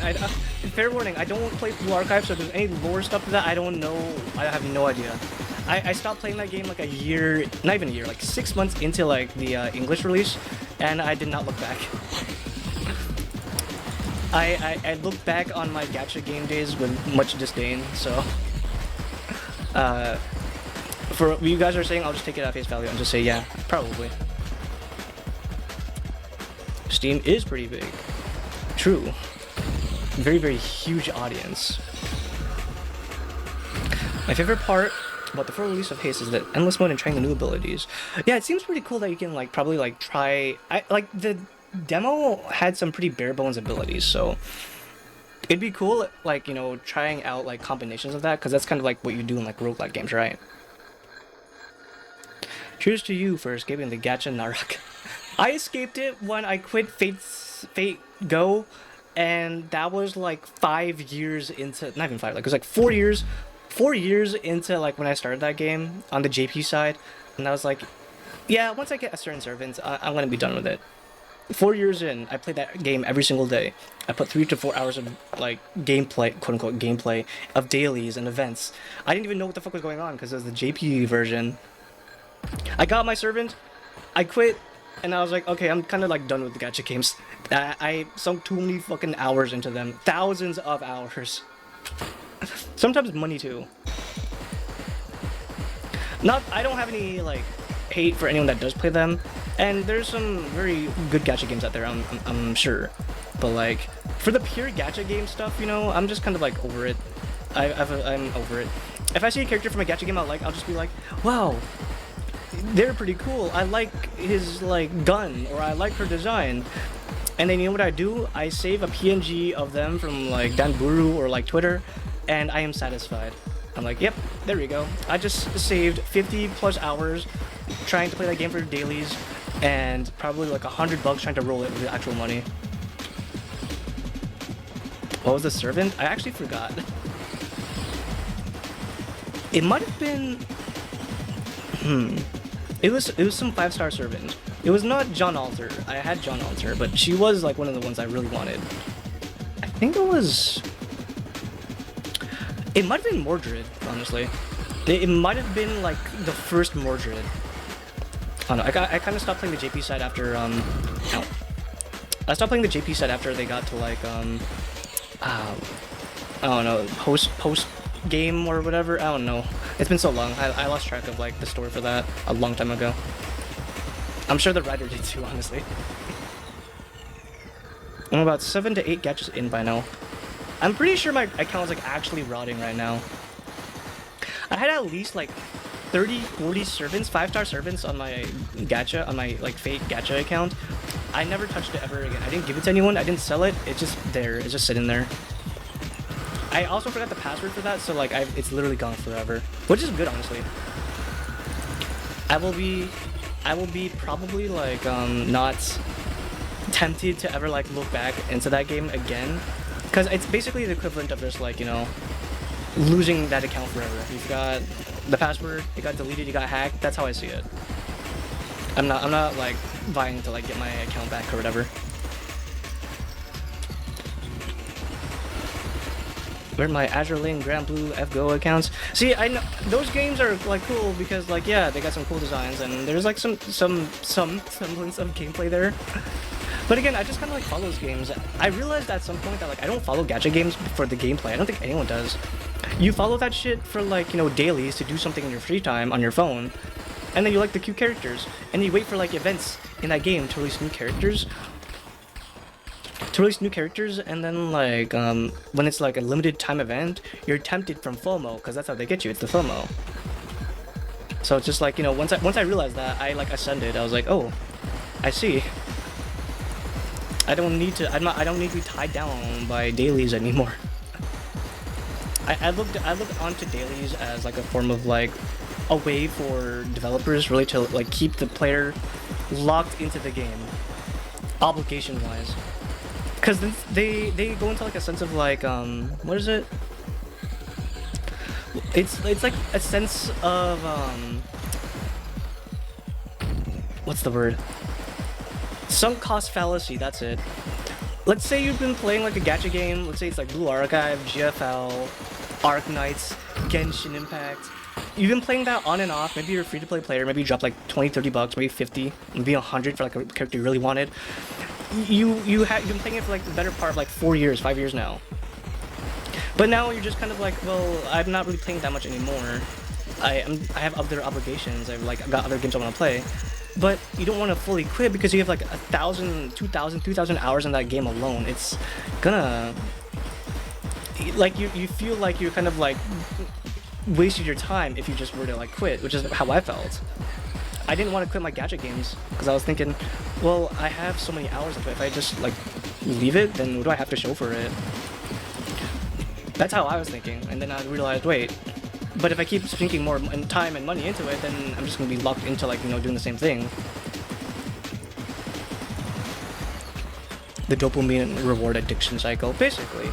Fair warning, I don't play Blue Archive, so if there's any lore stuff to that, I don't know. I have no idea. I stopped playing that game like a year, not even a year, like 6 months into like the English release, and I did not look back. I look back on my gacha game days with much disdain, so for you guys are saying, I'll just take it at face value and just say yeah, probably. Steam is pretty big. True. Very, very huge audience. My favorite part about the full release of Haste is that endless mode and trying the new abilities. Yeah, it seems pretty cool that you can like probably like try. Like the demo had some pretty bare bones abilities, so it'd be cool like, you know, trying out like combinations of that, because that's kind of like what you do in like roguelike games, right? Cheers to you for escaping the gacha Narak. I escaped it when I quit Fate Go, and that was like 5 years into, not even 5, like it was like 4 years. 4 years into like when I started that game on the JP side, and I was like, yeah, once I get a certain servant, I'm gonna be done with it. 4 years in, I played that game every single day. I put 3 to 4 hours of like gameplay, quote unquote gameplay, of dailies and events. I didn't even know what the fuck was going on because it was the JP version. I got my servant, I quit, and I was like, okay, I'm kind of like done with the gacha games. I sunk too many fucking hours into them, thousands of hours. Sometimes money too. I don't have any like hate for anyone that does play them, and there's some very good gacha games out there, I'm sure, but like for the pure gacha game stuff, you know, I'm just kind of like over it. I'm over it. If I see a character from a gacha game I like, I'll just be like, wow, they're pretty cool. I like his like gun, or I like her design. And then you know what I do? I save a PNG of them from like Danburu or like Twitter, and I am satisfied. I'm like, yep, there we go. I just saved 50 plus hours trying to play that game for dailies, and probably like $100 trying to roll it with the actual money. What was the servant? I actually forgot. It might have been... It was some 5-star servant. It was not John Alter. I had John Alter, but she was like one of the ones I really wanted. I think it was... It might have been Mordred, honestly. It might have been like the first Mordred. I don't know. I kind of stopped playing the JP side after I stopped playing the JP side after they got to like I don't know, post game or whatever. I don't know. It's been so long. I lost track of like the story for that a long time ago. I'm sure the writer did too, honestly. I'm about 7 to 8 gadgets in by now. I'm pretty sure my account is like actually rotting right now. I had at least like 30, 40 servants, 5-star servants on my gacha, on my like fake gacha account. I never touched it ever again. I didn't give it to anyone. I didn't sell it. It's just there. It's just sitting there. I also forgot the password for that, so like it's literally gone forever, which is good, honestly. I will be probably like not tempted to ever like look back into that game again, because it's basically the equivalent of just like, you know, losing that account forever. You forgot the password, it got deleted, you got hacked. That's how I see it. I'm not like vying to like get my account back or whatever. Where my Azure Lane, Grand Blue, FGO accounts. See, I know those games are like cool because like, yeah, they got some cool designs and there's like some semblance of gameplay there. But again, I just kind of like follow those games. I realized at some point that like I don't follow gacha games for the gameplay. I don't think anyone does. You follow that shit for like, you know, dailies to do something in your free time on your phone, and then you like the cute characters, and you wait for like events in that game to release new characters. And then like when it's like a limited time event, you're tempted from FOMO, because that's how they get you. It's the FOMO. So it's just like, you know, once I realized that, I like ascended. I was like, oh, I see. I don't need to be tied down by dailies anymore. I looked onto dailies as like a form of like a way for developers really to like keep the player locked into the game, obligation wise. Because they go into like a sense of like what is it? It's like a sense of what's the word? Sunk cost fallacy. That's it. Let's say you've been playing like a gacha game. Let's say it's like Blue Archive, GFL, Arc Knights, Genshin Impact. You've been playing that on and off. Maybe you're a free-to-play player. Maybe you drop like 20, 30 bucks, maybe 50, maybe 100 for like a character you really wanted. You've been playing it for like the better part of like 4 years, 5 years now. But now you're just kind of like, well, I'm not really playing that much anymore. I have other obligations. I've got other games I want to play. But you don't want to fully quit because you have like 1,000, 2,000, 3,000 hours in that game alone. It's gonna like you feel like you're kind of like wasted your time if you just were to like quit, which is how I felt. I didn't want to quit my gacha games because I was thinking, well, I have so many hours into it. If I just like leave it, then what do I have to show for it? That's how I was thinking, and then I realized, wait, but if I keep sinking more time and money into it, then I'm just gonna be locked into like, you know, doing the same thing. The dopamine reward addiction cycle, basically.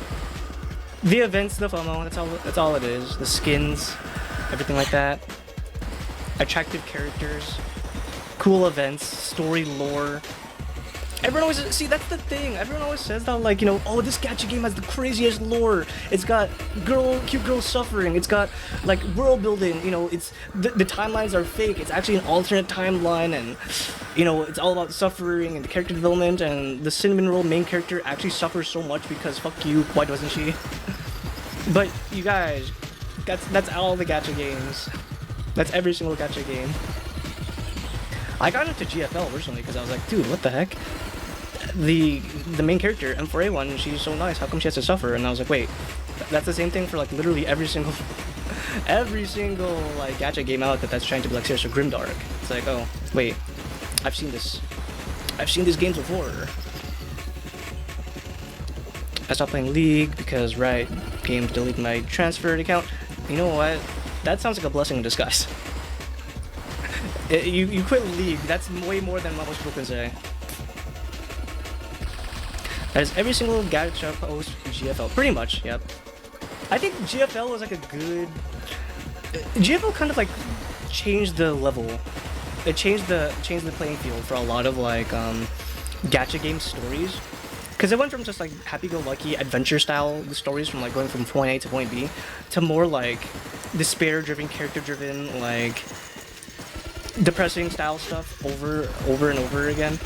The events, the FOMO, that's all it is. The skins, everything like that. Attractive characters, cool events, story lore. Everyone always, see, that's the thing. Everyone always says that, like, you know, oh, this gacha game has the craziest lore. It's got cute girls suffering. It's got, like, world building. You know, it's, the timelines are fake. It's actually an alternate timeline, and, you know, it's all about suffering and character development, and the cinnamon roll main character actually suffers so much because fuck you, why doesn't she? But, you guys, that's all the gacha games. That's every single gacha game. I got into GFL originally because I was like, dude, what the heck? The main character, M4A1, she's so nice, how come she has to suffer? And I was like, wait, that's the same thing for like literally every single like gacha game out that's trying to be like serious or grimdark. It's like, oh, wait, I've seen these games before. I stopped playing League because Riot Games deleted my transferred account. You know what? That sounds like a blessing in disguise. You quit League, that's way more than what most people can say. As every single gacha post GFL, pretty much, yep. I think GFL was like a good... GFL kind of like changed the level. It changed the playing field for a lot of like gacha game stories. Because it went from just like happy-go-lucky adventure-style stories from like going from point A to point B to more like despair-driven, character-driven, like depressing style stuff over and over again.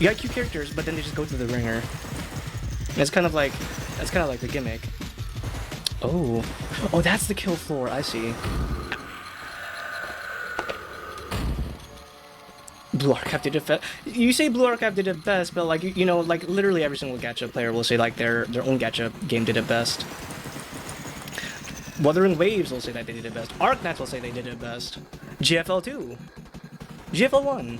You got cute characters, but then they just go through the ringer. And it's kind of like the gimmick. Oh, that's the kill floor. I see. Blue Archive did it best. You say Blue Archive did it best, but like you know, like literally every single gacha player will say like their own gacha game did it best. Wuthering Waves will say that they did it best. Arknats will say they did it best. GFL 2, GFL 1.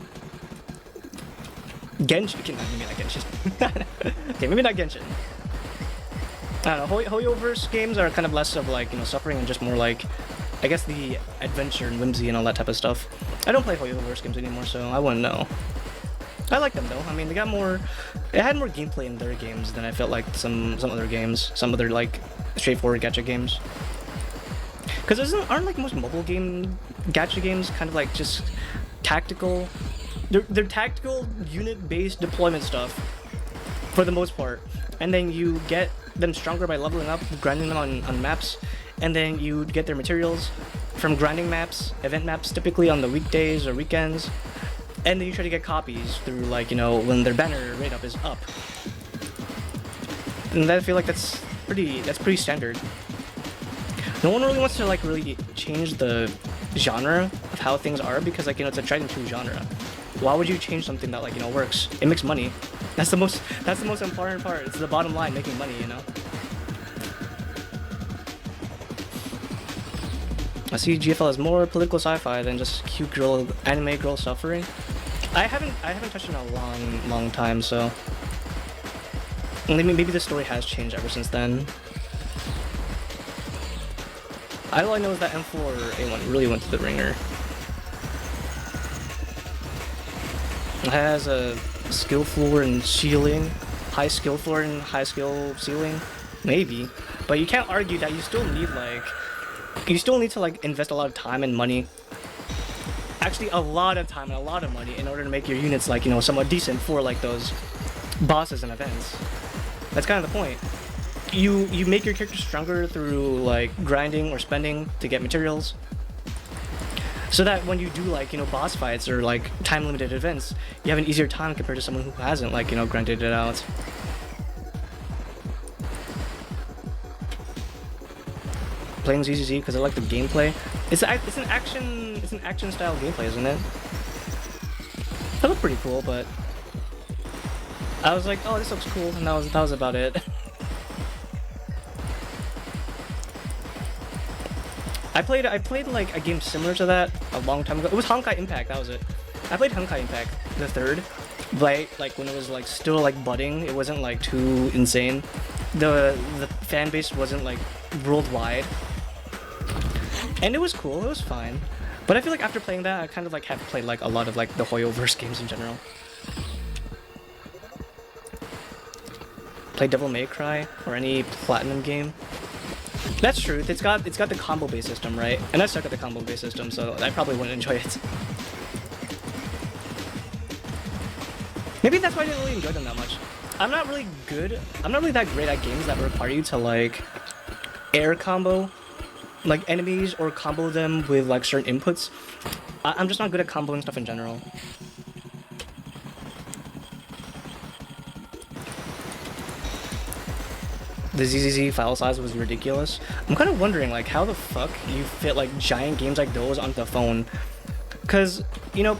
Genshin, maybe not Genshin. Okay, maybe not Genshin. I don't know. Hoyoverse games are kind of less of like, you know, suffering and just more like, I guess, the adventure and whimsy and all that type of stuff. I don't play Hoyoverse games anymore, so I wouldn't know. I like them though. I mean, they had more gameplay in their games than I felt like some other games, some other like straightforward gacha games. Because aren't like most mobile game gacha games kind of like just tactical? They're tactical unit-based deployment stuff for the most part, and then you get them stronger by leveling up, grinding them on maps, and then you get their materials from grinding maps, event maps, typically on the weekdays or weekends, and then you try to get copies through like, you know, when their banner rate up is up. And I feel like that's pretty standard. No one really wants to like really change the genre of how things are because, like, you know, it's a tried and true genre. Why would you change something that, like, you know, works? It makes money. That's the most important part. It's the bottom line, making money, you know. I see GFL has more political sci-fi than just cute girl, anime girl suffering. I haven't touched it in a long time, so maybe the story has changed ever since then. All I know is that M4 A1 really went to the ringer. It has a skill floor and ceiling, high skill floor and high skill ceiling, maybe. But you can't argue that you still need to like invest a lot of time and money. Actually, a lot of time and a lot of money in order to make your units, like, you know, somewhat decent for like those bosses and events. That's kind of the point. You make your character stronger through like grinding or spending to get materials, so that when you do, like, you know, boss fights or like time limited events, you have an easier time compared to someone who hasn't, like, you know, grinded it out. Playing ZZZ because I like the gameplay. It's an action style gameplay, isn't it? That looked pretty cool, but I was like, oh, this looks cool, and that was about it. I played like a game similar to that a long time ago. It was Honkai Impact, that was it. I played Honkai Impact, the third, but like when it was like still like budding. It wasn't like too insane. The fan base wasn't like worldwide, and it was cool. It was fine, but I feel like after playing that, I kind of like have played like a lot of like the Hoyoverse games in general. Play Devil May Cry or any Platinum game. That's true. It's got the combo based system, right? And I suck at the combo based system, so I probably wouldn't enjoy it. Maybe that's why I didn't really enjoy them that much. I'm not really that great at games that require you to like air combo like enemies or combo them with like certain inputs. I'm just not good at comboing stuff in general. The ZZZ file size was ridiculous. I'm kind of wondering, like, how the fuck you fit like giant games like those onto the phone? Cause, you know,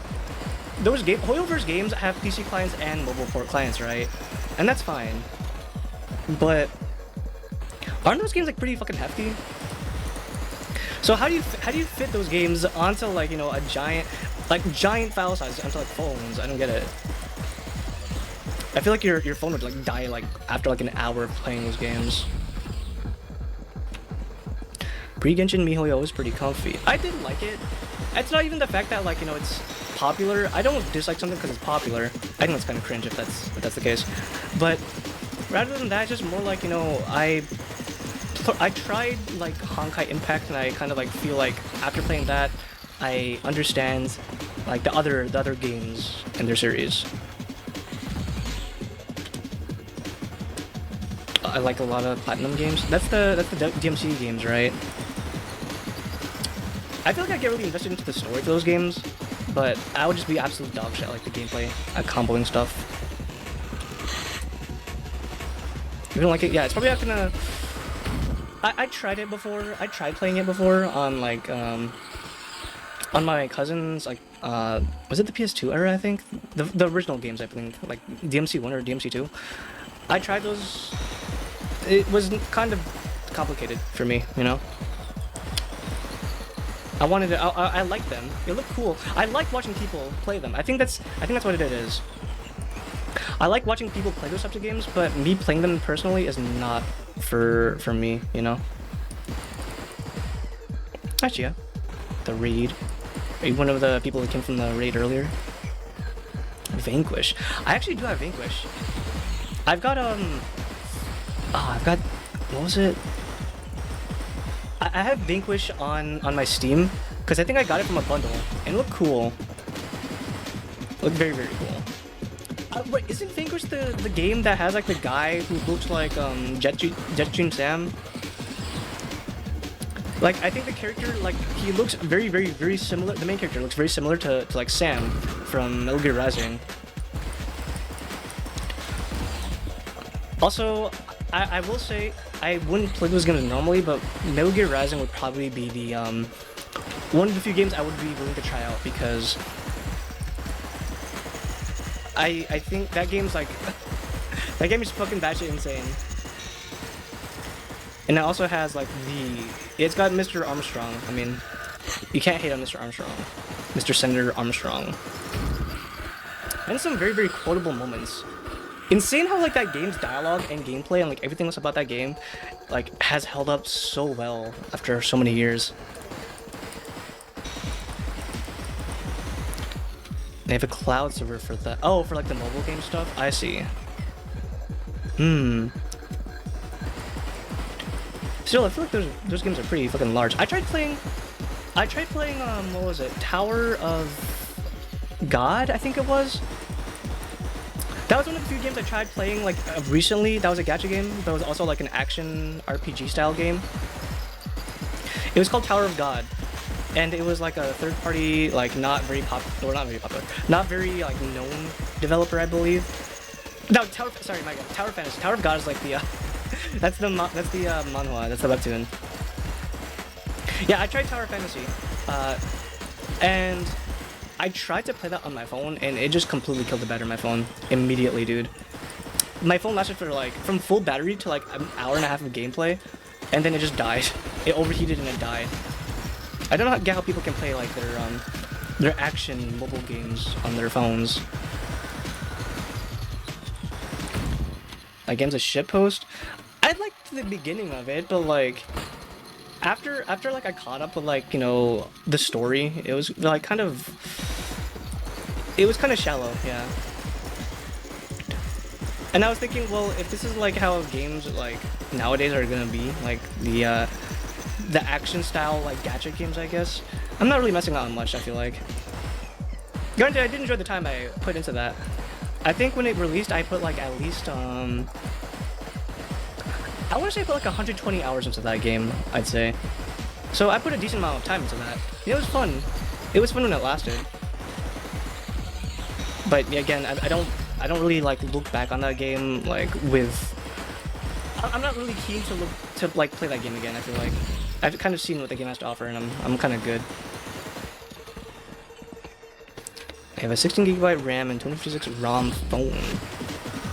those Hoyoverse games have PC clients and mobile port clients, right? And that's fine. But aren't those games like pretty fucking hefty? So how do you fit those games onto, like, you know, a giant file size onto like phones? I don't get it. I feel like your phone would like die like after like an hour of playing those games. Pre-Genshin MiHoYo is pretty comfy. I did like it. It's not even the fact that, like, you know, it's popular. I don't dislike something because it's popular. I think that's kind of cringe if that's the case. But rather than that, just more like, you know, I tried like Honkai Impact, and I kind of like feel like after playing that, I understand like the other games in their series. I like a lot of Platinum games. That's the DMC games, right? I feel like I get really invested into the story for those games, but I would just be absolute dog shit like the gameplay, comboing stuff. You don't like it? Yeah, it's probably not gonna. I tried it before. I tried playing it before on like on my cousin's like was it the PS2 era? I think the original games I think like DMC1 or DMC2. I tried those. It was kind of complicated for me, you know. I wanted to. I liked them. They look cool. I like watching people play them. I think that's what it is. I like watching people play those types of games, but me playing them personally is not for me, you know. Actually, yeah. The raid. Are you one of the people that came from the raid earlier? Vanquish. I actually do have Vanquish. I've got what was it? I have Vanquish on my Steam because I think I got it from a bundle and it looked cool. It looked very cool. Wait, isn't Vanquish the game that has like the guy who looks like Jetstream Sam? Like I think the character like he looks very similar. The main character looks very similar to like Sam from Metal Gear Rising. Also, I will say I wouldn't play those games normally, but Metal Gear Rising would probably be the one of the few games I would be willing to try out because I think that game's like that game is fucking batshit insane. And it also has like it's got Mr. Armstrong. I mean, you can't hate on Mr. Armstrong, Mr. Senator Armstrong, and some very quotable moments. Insane how like that game's dialogue and gameplay and like everything else about that game like has held up so well after so many years. They have a cloud server for that. Oh, for like the mobile game stuff? I see. Still, I feel like those games are pretty fucking large. I tried playing what was it? Tower of God, I think it was. That was one of the few games I tried playing like recently. That was a gacha game, but it was also like an action RPG style game. It was called Tower of God, and it was like a third-party, like not very popular, like known developer, I believe. No, Tower Fantasy. Tower of God is like the that's the manhwa, that's the webtoon. Yeah, I tried Tower Fantasy, and I tried to play that on my phone, and it just completely killed the battery on my phone immediately, dude. My phone lasted for like from full battery to like an hour and a half of gameplay, and then it just died. It overheated and it died. I don't get how people can play like their action mobile games on their phones. That game's a shitpost. I liked the beginning of it, but like after like I caught up with like, you know, the story, it was like kind of shallow, yeah. And I was thinking, well, if this is like how games like nowadays are gonna be, like the action style like gacha games, I guess, I'm not really messing out on much, I feel like. Granted, I did enjoy the time I put into that. I think when it released, I put like at least I want to say I put like 120 hours into that game, I'd say. So I put a decent amount of time into that. It was fun. It was fun when it lasted. But yeah, again, I don't really like look back on that game like with. I'm not really keen to like play that game again. I feel like I've kind of seen what the game has to offer, and I'm kind of good. I have a 16GB RAM and 256 ROM phone.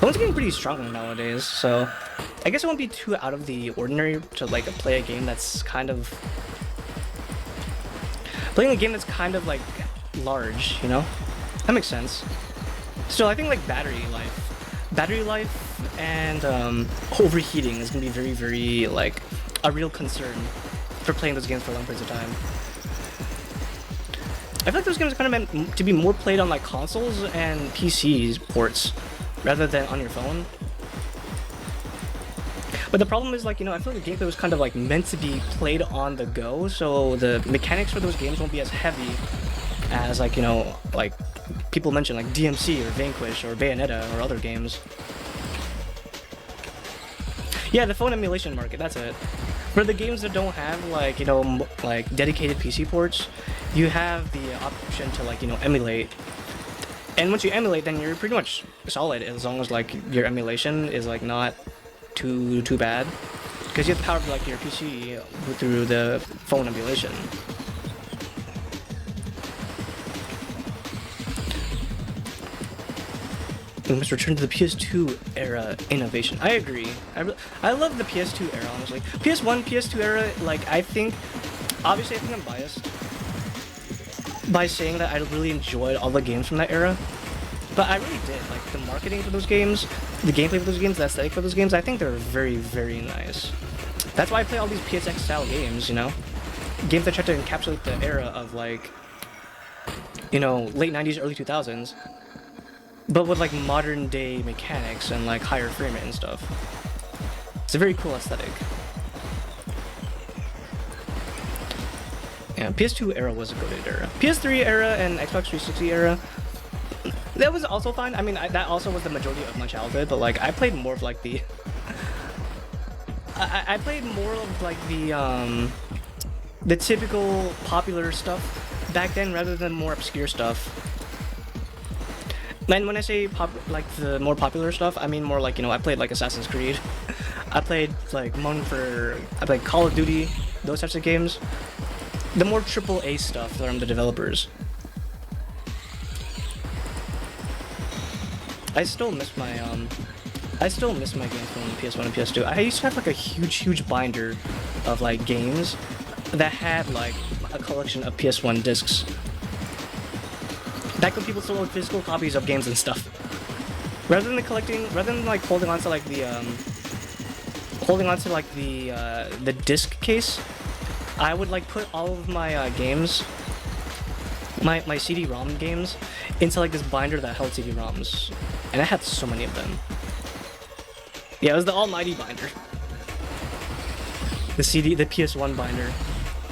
Phones are getting pretty strong nowadays, so I guess it won't be too out of the ordinary to like play a game that's kind of playing a game that's kind of like large, you know? That makes sense. Still, I think like battery life and overheating is gonna be very like a real concern for playing those games for long periods of time. I feel like those games are kind of meant to be more played on like consoles and PCs ports rather than on your phone. But the problem is, like, I feel like the gameplay was kind of like meant to be played on the go, so the mechanics for those games won't be as heavy as, like, like people mention like DMC or Vanquish or Bayonetta or other games. Yeah, the phone emulation market, that's it. For the games that don't have, like, like dedicated PC ports, you have the option to, like, emulate. And once you emulate, then you're pretty much solid, as long as, like, your emulation is, like, not too bad. Because you have to power, like, your PC through the phone emulation. We must return to the PS2 era innovation. I agree. I love the PS2 era, honestly. PS1, PS2 era, like, I think I'm biased by saying that I really enjoyed all the games from that era. But I really did. Like, the marketing for those games, the gameplay for those games, the aesthetic for those games, I think they're very, very nice. That's why I play all these PSX-style games, Games that try to encapsulate the era of, like, late 90s, early 2000s. But with, like, modern day mechanics and, like, higher frame rate and stuff. It's a very cool aesthetic. Yeah, PS2 era was a goated era. PS3 era and Xbox 360 era, that was also fine. I mean, that also was the majority of my childhood, but, like, I played more of, like, the... I played more of, like, the typical popular stuff back then rather than more obscure stuff. And when I say the more popular stuff, I mean more like, I played like Assassin's Creed. I played like I played Call of Duty, those types of games. The more AAA stuff from the developers. I still miss my games from PS1 and PS2. I used to have like a huge binder of like games that had like a collection of PS1 discs. Back when people still owned physical copies of games and stuff. Rather than like holding on to like the disc case, I would like put all of my games, my CD-ROM games, into like this binder that held CD-ROMs, and I had so many of them. Yeah, it was the almighty binder. The PS1 binder,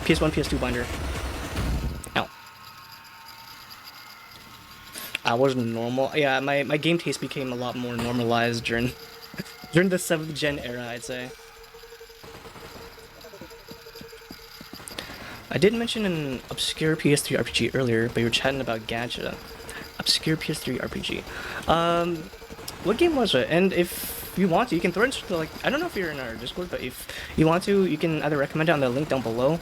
PS1, PS2 binder. I was normal. Yeah, my game taste became a lot more normalized during the 7th gen era, I'd say. I did mention an obscure PS3 RPG earlier, but you were chatting about Gacha. Obscure PS3 RPG. What game was it? And if you want to, you can throw it into, like, I don't know if you're in our Discord, but if you want to, you can either recommend it on the link down below,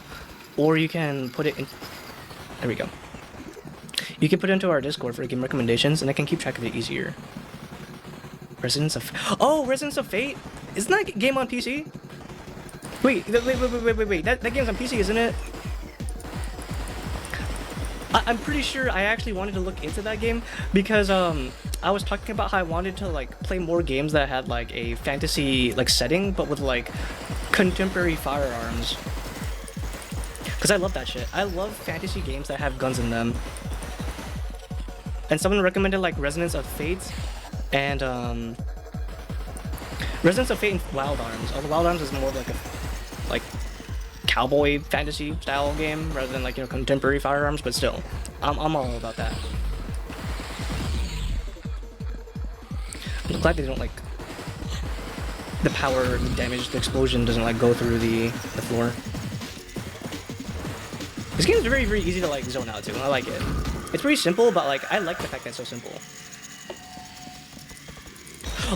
or you can put it in... There we go. You can put it into our Discord for game recommendations, and I can keep track of it easier. Residents of... Oh, Residents of Fate? Isn't that game on PC? Wait. That game's on PC, isn't it? I'm pretty sure I actually wanted to look into that game because I was talking about how I wanted to like play more games that had like a fantasy like setting, but with like contemporary firearms. Because I love that shit. I love fantasy games that have guns in them. And someone recommended like Resonance of Fate and Resonance of Fate and Wild Arms. Although Wild Arms is more like a cowboy fantasy style game rather than like, contemporary firearms, but still, I'm all about that. I'm glad they don't like the power, the damage, the explosion doesn't like go through the floor. This game is very, very easy to like zone out to, and I like it. It's pretty simple, but like I like the fact that it's so simple.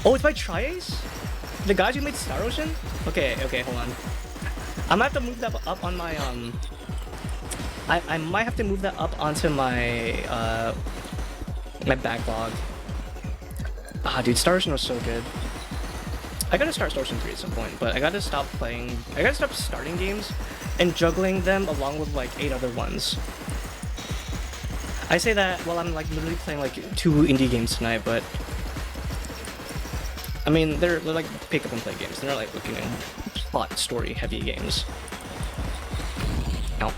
Oh, it's by Tri-Ace? The guys who made Star Ocean? Okay, hold on. I might have to move that up on my I might have to move that up onto my my backlog. Ah, dude, Star Ocean was so good. I gotta start Star Ocean 3 at some point, but I gotta stop starting games and juggling them along with like 8 other ones. I say that while I'm like literally playing like 2 indie games tonight, but I mean they're like pick up and play games. They're not like plot story heavy games. Ow.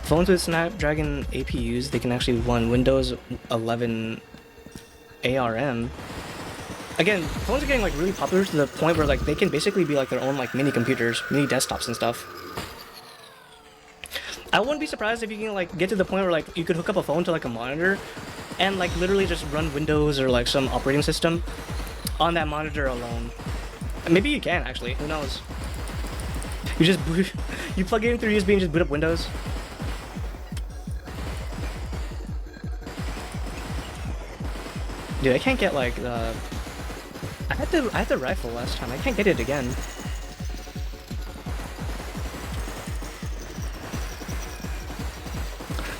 Phones with Snapdragon APUs, they can actually run Windows 11 ARM. Again, phones are getting like really popular to the point where like they can basically be like their own like mini computers, mini desktops and stuff. I wouldn't be surprised if you can like get to the point where like you could hook up a phone to like a monitor and like literally just run Windows or like some operating system on that monitor alone. Maybe you can actually, who knows? You just boot, you plug it in through USB and just boot up Windows. Dude, I can't get like the. I had the rifle last time. I can't get it again.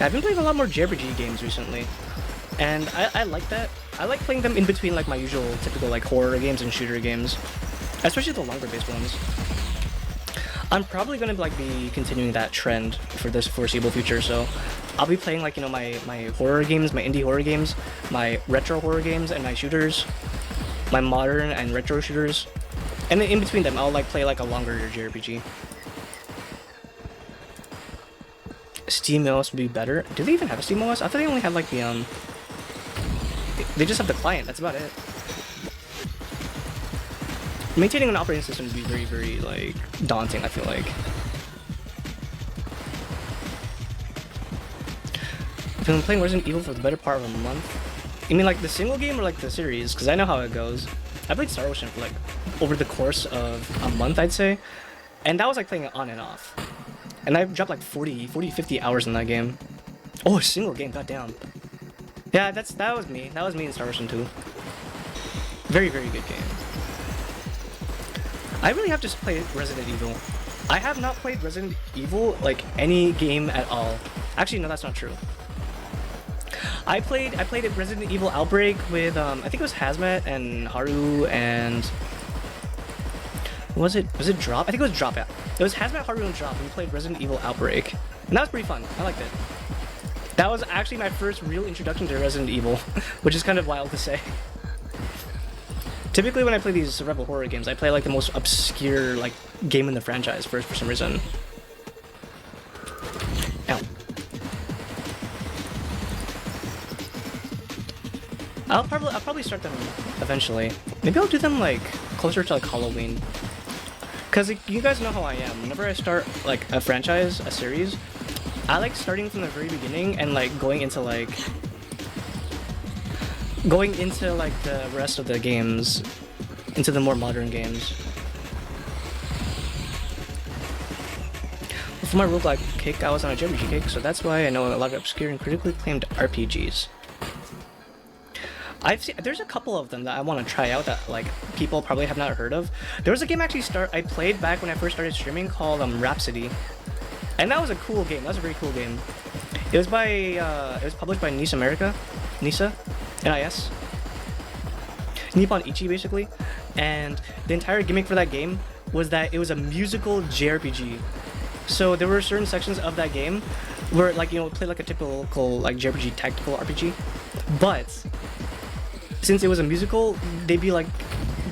I've been playing a lot more JRPG games recently, and I like that. I like playing them in between like my usual typical like horror games and shooter games, especially the longer based ones. I'm probably gonna like be continuing that trend for this foreseeable future, so I'll be playing like, you know, my horror games, my indie horror games, my retro horror games, and my shooters, my modern and retro shooters, and then in between them I'll like play like a longer JRPG. SteamOS would be better. Do they even have a SteamOS? I thought they only had like the they just have the client, that's about it. Maintaining an operating system would be very, very, like, daunting, I feel like. I've been playing Resident Evil for the better part of a month. You mean, like, the single game or, like, the series? Because I know how it goes. I played Star Ocean for, like, over the course of a month, I'd say. And that was, like, playing it on and off. And I dropped, like, 40, 50 hours in that game. Oh, a single game, goddamn. Yeah, that was me. That was me in Star Ocean 2. Very, very good game. I really have just played Resident Evil. I have not played Resident Evil, like, any game at all. Actually, no, that's not true. I played Resident Evil Outbreak with, I think it was Hazmat and Haru and... Was it Drop? I think it was Drop, yeah. It was Hazmat, Haru, and Drop, and we played Resident Evil Outbreak. And that was pretty fun. I liked it. That was actually my first real introduction to Resident Evil, which is kind of wild to say. Typically when I play these survival horror games, I play like the most obscure like game in the franchise first for some reason. Ow. I'll probably start them eventually. Maybe I'll do them like closer to like Halloween. Cause like, you guys know how I am. Whenever I start like a franchise, a series, I like starting from the very beginning and like going into the rest of the games, into the more modern games. Well, for my roguelike kick, I was on a JRPG kick, so that's why I know a lot of obscure and critically acclaimed RPGs. There's a couple of them that I want to try out that like people probably have not heard of. There was a game I played back when I first started streaming called Rhapsody, and that was a cool game. That was a very cool game. It was published by NIS America, NISA, NIS, Nippon Ichi basically, and the entire gimmick for that game was that it was a musical JRPG. So there were certain sections of that game where like, you know, it played like a typical like JRPG tactical RPG, but since it was a musical, they'd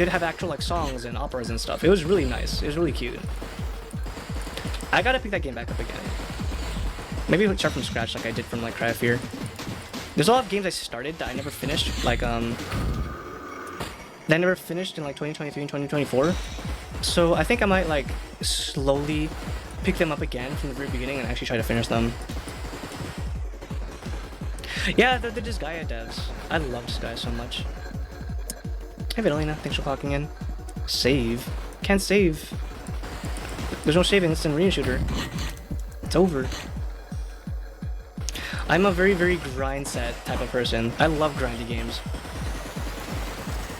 have actual like songs and operas and stuff. It was really nice. It was really cute. I gotta pick that game back up again. Maybe start from scratch like I did from like Cry of Fear. There's a lot of games I started that I never finished, like that I never finished in like 2023 and 2024. So I think I might like slowly pick them up again from the very beginning and actually try to finish them. Yeah, they're the Disgaea devs. I love Disgaea so much. Hey Vitalina, thanks for clocking in. Save. Can't save. There's no saving, it's an arena shooter. It's over. I'm a very, very grind set type of person. I love grindy games.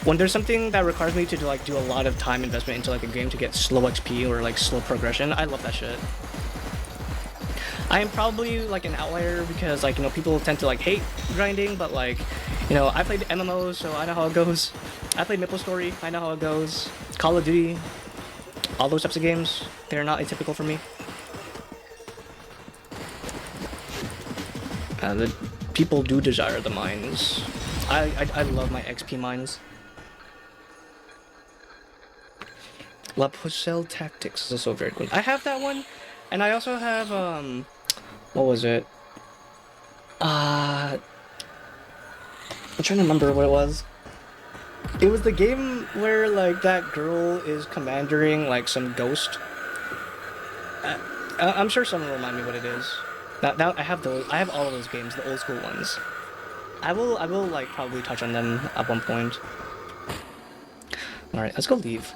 When there's something that requires me to do a lot of time investment into like a game to get slow XP or like slow progression, I love that shit. I am probably like an outlier because like, you know, people tend to like hate grinding, but like, you know, I played MMOs, so I know how it goes. I played MapleStory, I know how it goes. Call of Duty, all those types of games, they're not atypical for me. The people do desire the mines. I love my XP mines. La Pucelle Tactics is also very cool. I have that one, and I also have what was it? I'm trying to remember what it was. It was the game where like that girl is commanding like some ghost. Uh, I'm sure someone will remind me what it is. That I have those. I have all of those games, the old school ones. I will like probably touch on them at one point. All right, let's go leave.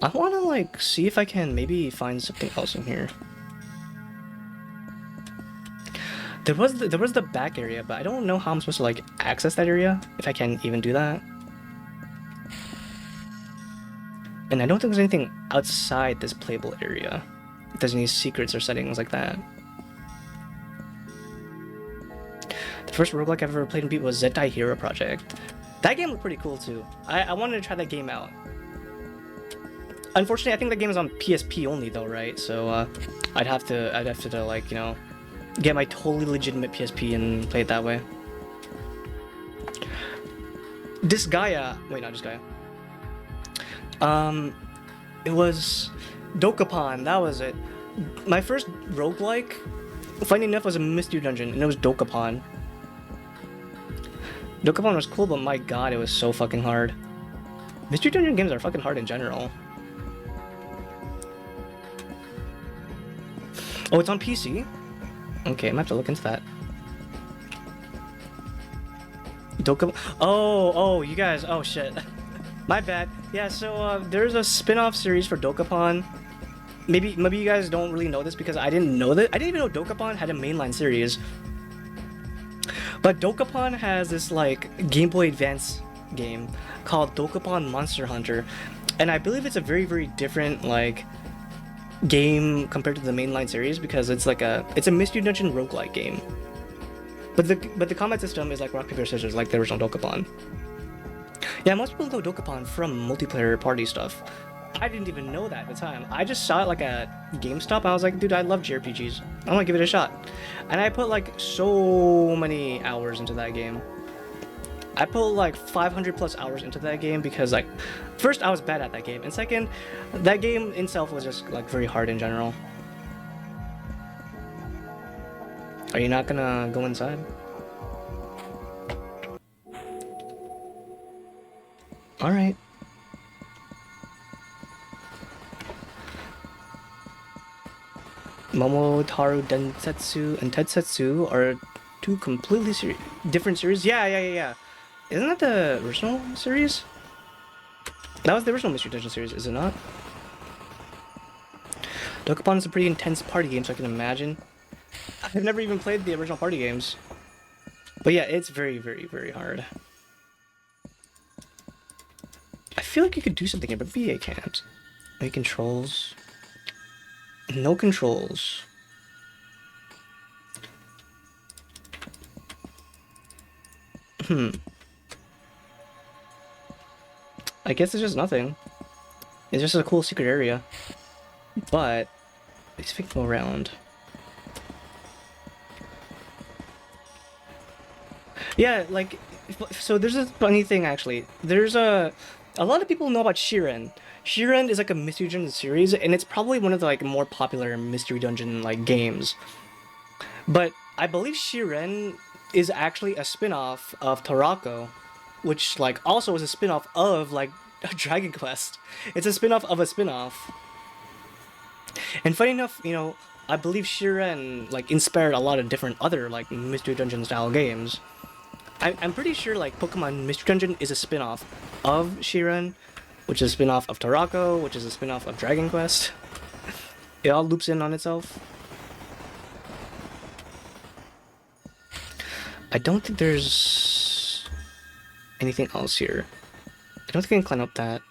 I want to like see if I can maybe find something else in here. There was the back area, but I don't know how I'm supposed to like access that area, if I can even do that. And I don't think there's anything outside this playable area. If there's any secrets or settings like that. The first roguelike I've ever played and beat was Zentai Hero Project. That game looked pretty cool too. I wanted to try that game out. Unfortunately, I think that game is on PSP only though, right? So I'd have to like, you know, get my totally legitimate PSP and play it that way. Disgaea. Wait, not Disgaea. It was Dokapon. That was it. My first roguelike, funny enough, was a Mystery Dungeon, and it was Dokapon. Dokapon was cool, but my god, it was so fucking hard. Mystery Dungeon games are fucking hard in general. Oh, it's on PC? Okay, I'm gonna have to look into that. Dokapon. Oh, you guys. Oh, shit. My bad. Yeah, so there's a spin-off series for Dokapon. Maybe you guys don't really know this because I didn't know that. I didn't even know Dokapon had a mainline series. But Dokapon has this like Game Boy Advance game called Dokapon Monster Hunter, and I believe it's a very, very different like game compared to the mainline series because it's a Mystery Dungeon roguelike game. But the combat system is like rock paper scissors, like the original Dokapon. Yeah, most people know Dokapon from multiplayer party stuff. I didn't even know that at the time. I just saw it like at GameStop and I was like, dude, I love JRPGs. I want to give it a shot. And I put like so many hours into that game. I put like 500 plus hours into that game because like, first I was bad at that game, and second, that game itself was just like very hard in general. Are you not gonna go inside? Alright. Momotaro Densetsu and Tetsetsu are two completely different series. Yeah. Isn't that the original series? That was the original Mystery Dungeon series, is it not? Dokapon is a pretty intense party game, so I can imagine. I've never even played the original party games. But yeah, it's very, very, very hard. I feel like you could do something here, but VA can't. No controls. No controls. I guess it's just nothing. It's just a cool secret area. But let's go around. Yeah, like, so there's a funny thing actually. There's a lot of people know about Shiren. Shiren is like a Mystery Dungeon series, and it's probably one of the like more popular Mystery Dungeon like games. But I believe Shiren is actually a spin-off of Tarako, which like also is a spin-off of like Dragon Quest. It's a spin-off of a spin-off. And funny enough, you know, I believe Shiren like inspired a lot of different other like Mystery Dungeon style games. I'm pretty sure like Pokemon Mystery Dungeon is a spin-off of Shiren, which is a spin-off of Tarako, which is a spin-off of Dragon Quest. It all loops in on itself. I don't think there's anything else here. I don't think I can climb up that.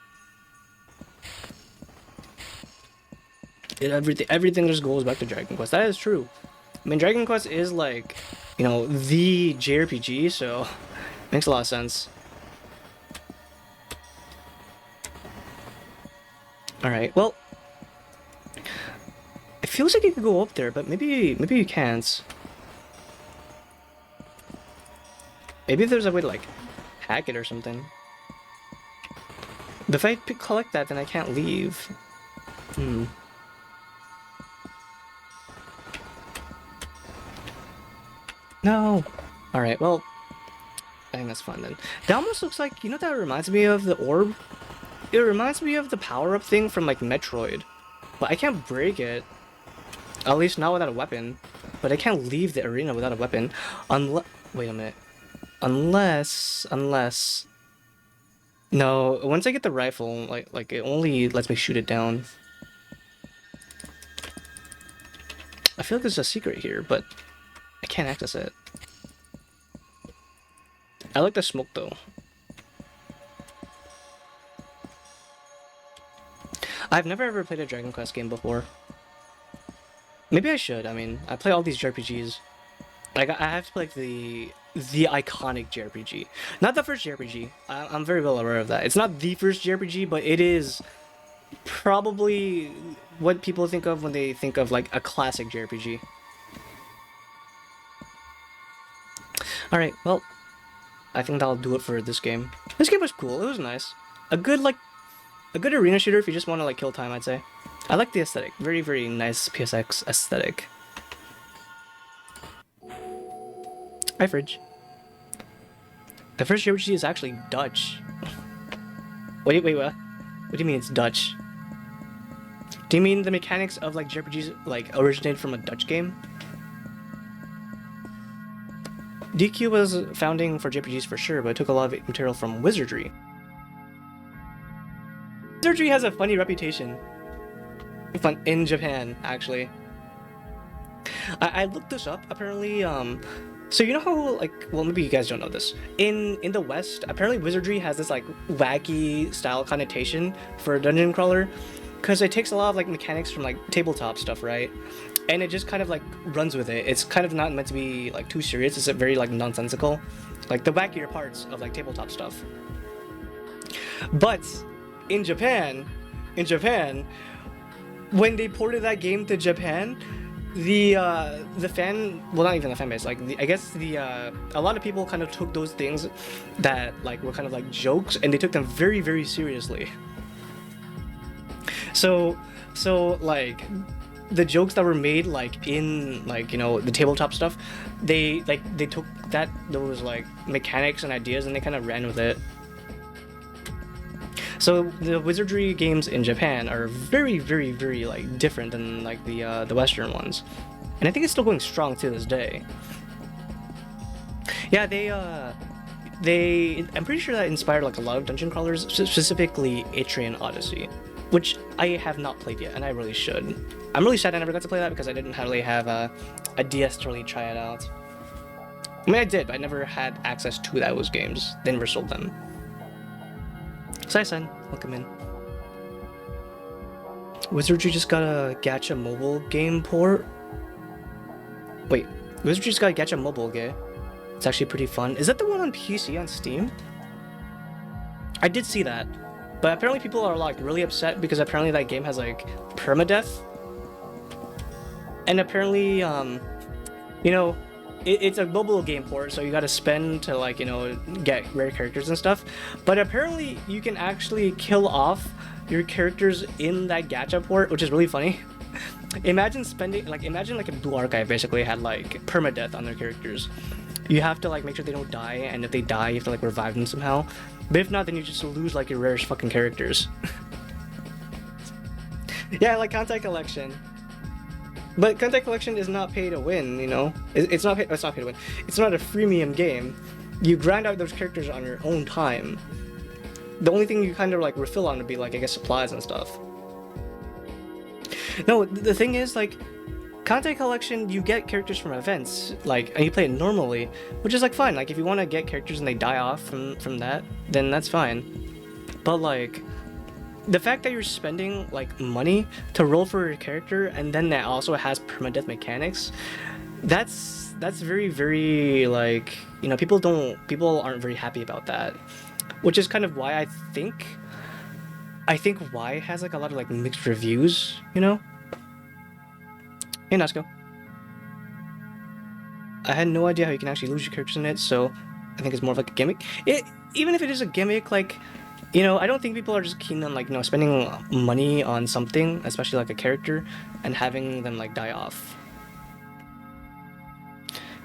Everything just goes back to Dragon Quest. That is true. I mean, Dragon Quest is like, you know, the JRPG, so makes a lot of sense. Alright, well, it feels like you could go up there, but maybe you can't. Maybe there's a way to like hack it or something. But if I collect that, then I can't leave. No. Alright, well, I think that's fun then. That almost looks like, you know what that reminds me of? The orb? It reminds me of the power-up thing from like Metroid. But I can't break it. At least not without a weapon. But I can't leave the arena without a weapon. Unless... Wait a minute. Unless... No, once I get the rifle, like it only lets me shoot it down. I feel like there's a secret here, but I can't access it. I like the smoke though. I've never ever played a Dragon Quest game before. Maybe I should. I mean, I play all these JRPGs. Like I have to play like the iconic JRPG, not the first JRPG. I'm very well aware of that. It's not the first JRPG, but it is probably what people think of when they think of like a classic JRPG. All right, well, I think that'll do it for this game. This game was cool. It was nice. A good arena shooter if you just want to like kill time, I'd say. I like the aesthetic. Very, very nice PSX aesthetic. Hi, Fridge. The first JRPG is actually Dutch. Wait, what? What do you mean it's Dutch? Do you mean the mechanics of like JRPGs like originated from a Dutch game? DQ was founding for JRPGs for sure, but it took a lot of material from Wizardry. Wizardry has a funny reputation. Fun in Japan, actually. I looked this up. Apparently, so you know how like, well, maybe you guys don't know this. In the West, apparently Wizardry has this like wacky style connotation for a dungeon crawler, because it takes a lot of like mechanics from like tabletop stuff, right? And it just kind of like runs with it. It's kind of not meant to be like too serious. It's very like nonsensical, like the wackier parts of like tabletop stuff. But in Japan, when they ported that game to Japan, the fan, well, not even the fan base, like I guess a lot of people kind of took those things that like were kind of like jokes, and they took them very, very seriously. So like the jokes that were made like in like, you know, the tabletop stuff, they took those like mechanics and ideas and they kind of ran with it. So the Wizardry games in Japan are very, very, very like different than like the Western ones, and I think it's still going strong to this day. Yeah, I'm pretty sure that inspired like a lot of dungeon crawlers, specifically Atrian Odyssey, which I have not played yet, and I really should. I'm really sad I never got to play that because I didn't really have a DS to really try it out. I mean, I did, but I never had access to those games. They never sold them. Sai-san, welcome in. Wizardry just got a gacha mobile game port? Wait, Wizardry just got a gacha mobile game. It's actually pretty fun. Is that the one on PC on Steam? I did see that. But apparently people are like really upset because apparently that game has like permadeath. And apparently, you know, it's a mobile game port, so you gotta spend to like, you know, get rare characters and stuff. But apparently you can actually kill off your characters in that gacha port, which is really funny. Imagine like a Blue Archive basically had like permadeath on their characters. You have to like make sure they don't die, and if they die you have to like revive them somehow. But if not, then you just lose like your rarest fucking characters. Yeah, like Contact Collection. But Contact Collection is not pay to win, you know? It's not pay to win. It's not a freemium game. You grind out those characters on your own time. The only thing you kind of like refill on would be like, I guess, supplies and stuff. No, the thing is, like, Contact Collection, you get characters from events, like, and you play it normally, which is like fine. Like, if you want to get characters and they die off from that, then that's fine. But like, the fact that you're spending like money to roll for your character, and then that also has permadeath mechanics, that's very, very like, you know, people aren't very happy about that, which is kind of why I think Y has like a lot of like mixed reviews, you know. Hey Nasco, I had no idea how you can actually lose your characters in it, so I think it's more of like a gimmick. Even if it is a gimmick, like, you know, I don't think people are just keen on like, you know, spending money on something, especially like a character, and having them like die off.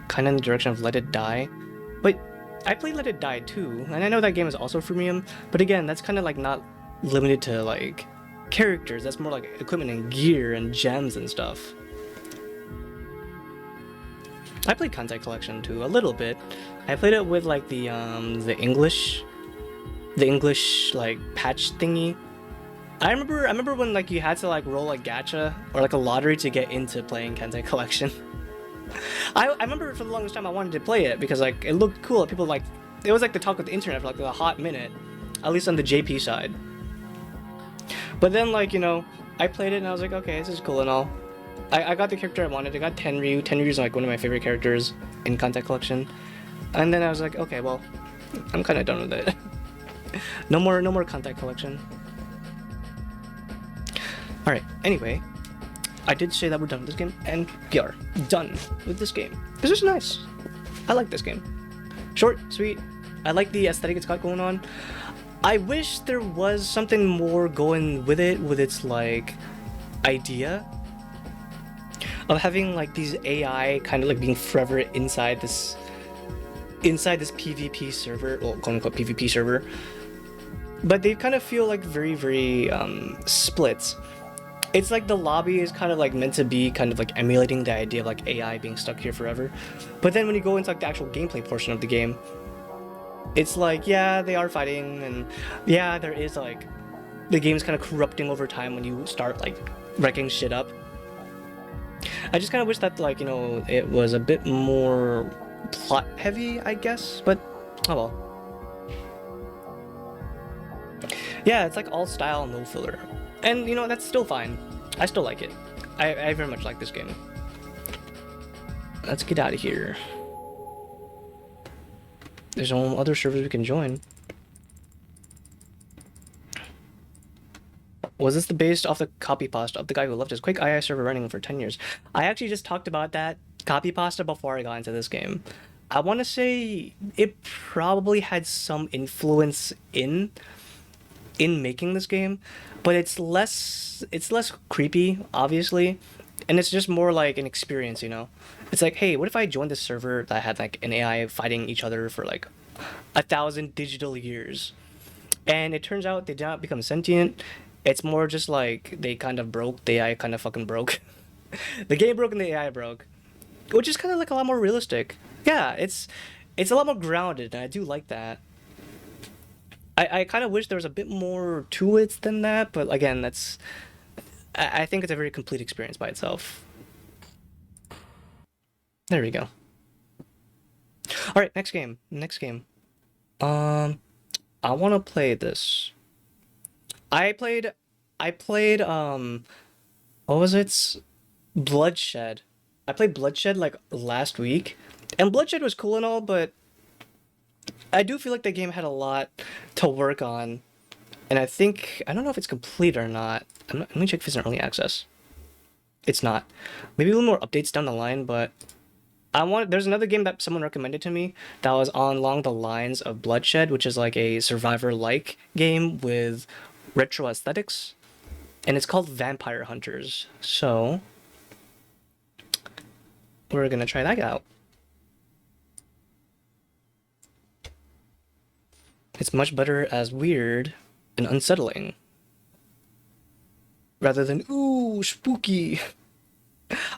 Kind of in the direction of let it die, but I played Let It Die too, and I know that game is also freemium, but again, that's kind of like not limited to like characters. That's more like equipment and gear and gems and stuff. I played Contact Collection too, a little bit. I played it with like the English like patch thingy. I remember when like you had to like roll a gacha or like a lottery to get into playing Contact Collection. I remember for the longest time I wanted to play it because like it looked cool. People like it was like the talk of the internet for like a hot minute, at least on the JP side. But then like I played it and I was like, okay, this is cool and all. I got the character I wanted. I got Tenryu. Tenryu's like one of my favorite characters in Contact Collection. And then I was like, okay, well, I'm kind of done with it. No more Contact Collection. All right. Anyway, I did say that we're done with this game, and we are done with this game. This is nice. I like this game. Short, sweet. I like the aesthetic it's got going on. I wish there was something more going with it, with its like idea of having like these AI kind of like being forever inside this PvP server, well, quote unquote PvP server. But they kind of feel like very split. It's like the lobby is kind of like meant to be kind of like emulating the idea of like AI being stuck here forever. But then when you go into like the actual gameplay portion of the game, it's like, yeah, they are fighting, and yeah, there is like the game's kind of corrupting over time when you start like wrecking shit up. I just kind of wish that like it was a bit more plot heavy, I guess, but oh well. Yeah, it's like all style, no filler. And that's still fine. I still like it. I very much like this game. Let's get out of here. There's no other servers we can join. Was this based off the copy pasta of the guy who left his Quake II server running for 10 years? I actually just talked about that copy pasta before I got into this game. I want to say it probably had some influence in making this game, but it's less creepy, obviously, and it's just more like an experience. It's like, hey, what if I joined this server that had like an AI fighting each other for like 1,000 digital years, and it turns out they did not become sentient. It's more just like they kind of broke. The AI kind of fucking broke. The game broke and the AI broke, which is kind of like a lot more realistic. Yeah, it's a lot more grounded, and I do like that. I kind of wish there was a bit more to it than that, but again, I think it's a very complete experience by itself. There we go. All right, next game. I want to play this. I played what was it? Bloodshed. I played Bloodshed like last week, and Bloodshed was cool and all, but I do feel like the game had a lot to work on, and I don't know if it's complete or not. Let me check if it's in early access. It's not. Maybe a little more updates down the line, but there's another game that someone recommended to me that was along the lines of Bloodshed, which is like a survivor-like game with retro aesthetics, and it's called Vampire Hunters. So we're gonna try that out. It's much better as weird and unsettling, rather than ooh spooky.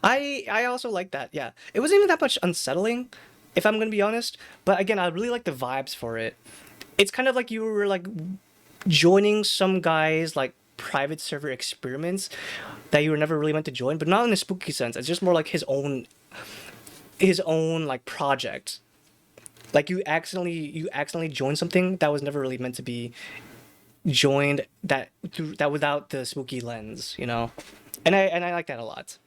I also like that. Yeah, it wasn't even that much unsettling, if I'm gonna be honest. But again, I really like the vibes for it. It's kind of like you were like joining some guy's like private server experiments that you were never really meant to join, but not in a spooky sense. It's just more like his own like project. Like you accidentally joined something that was never really meant to be joined, that without the spooky lens, and I like that a lot.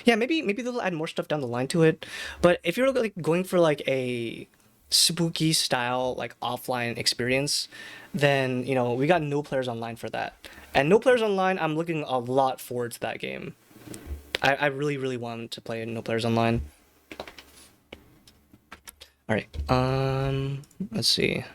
Yeah, maybe they'll add more stuff down the line to it, but if you're like going for like a spooky style like offline experience, then we got No Players Online for that. And No Players Online, I'm looking a lot forward to that game. I really want to play No Players Online. All right, let's see.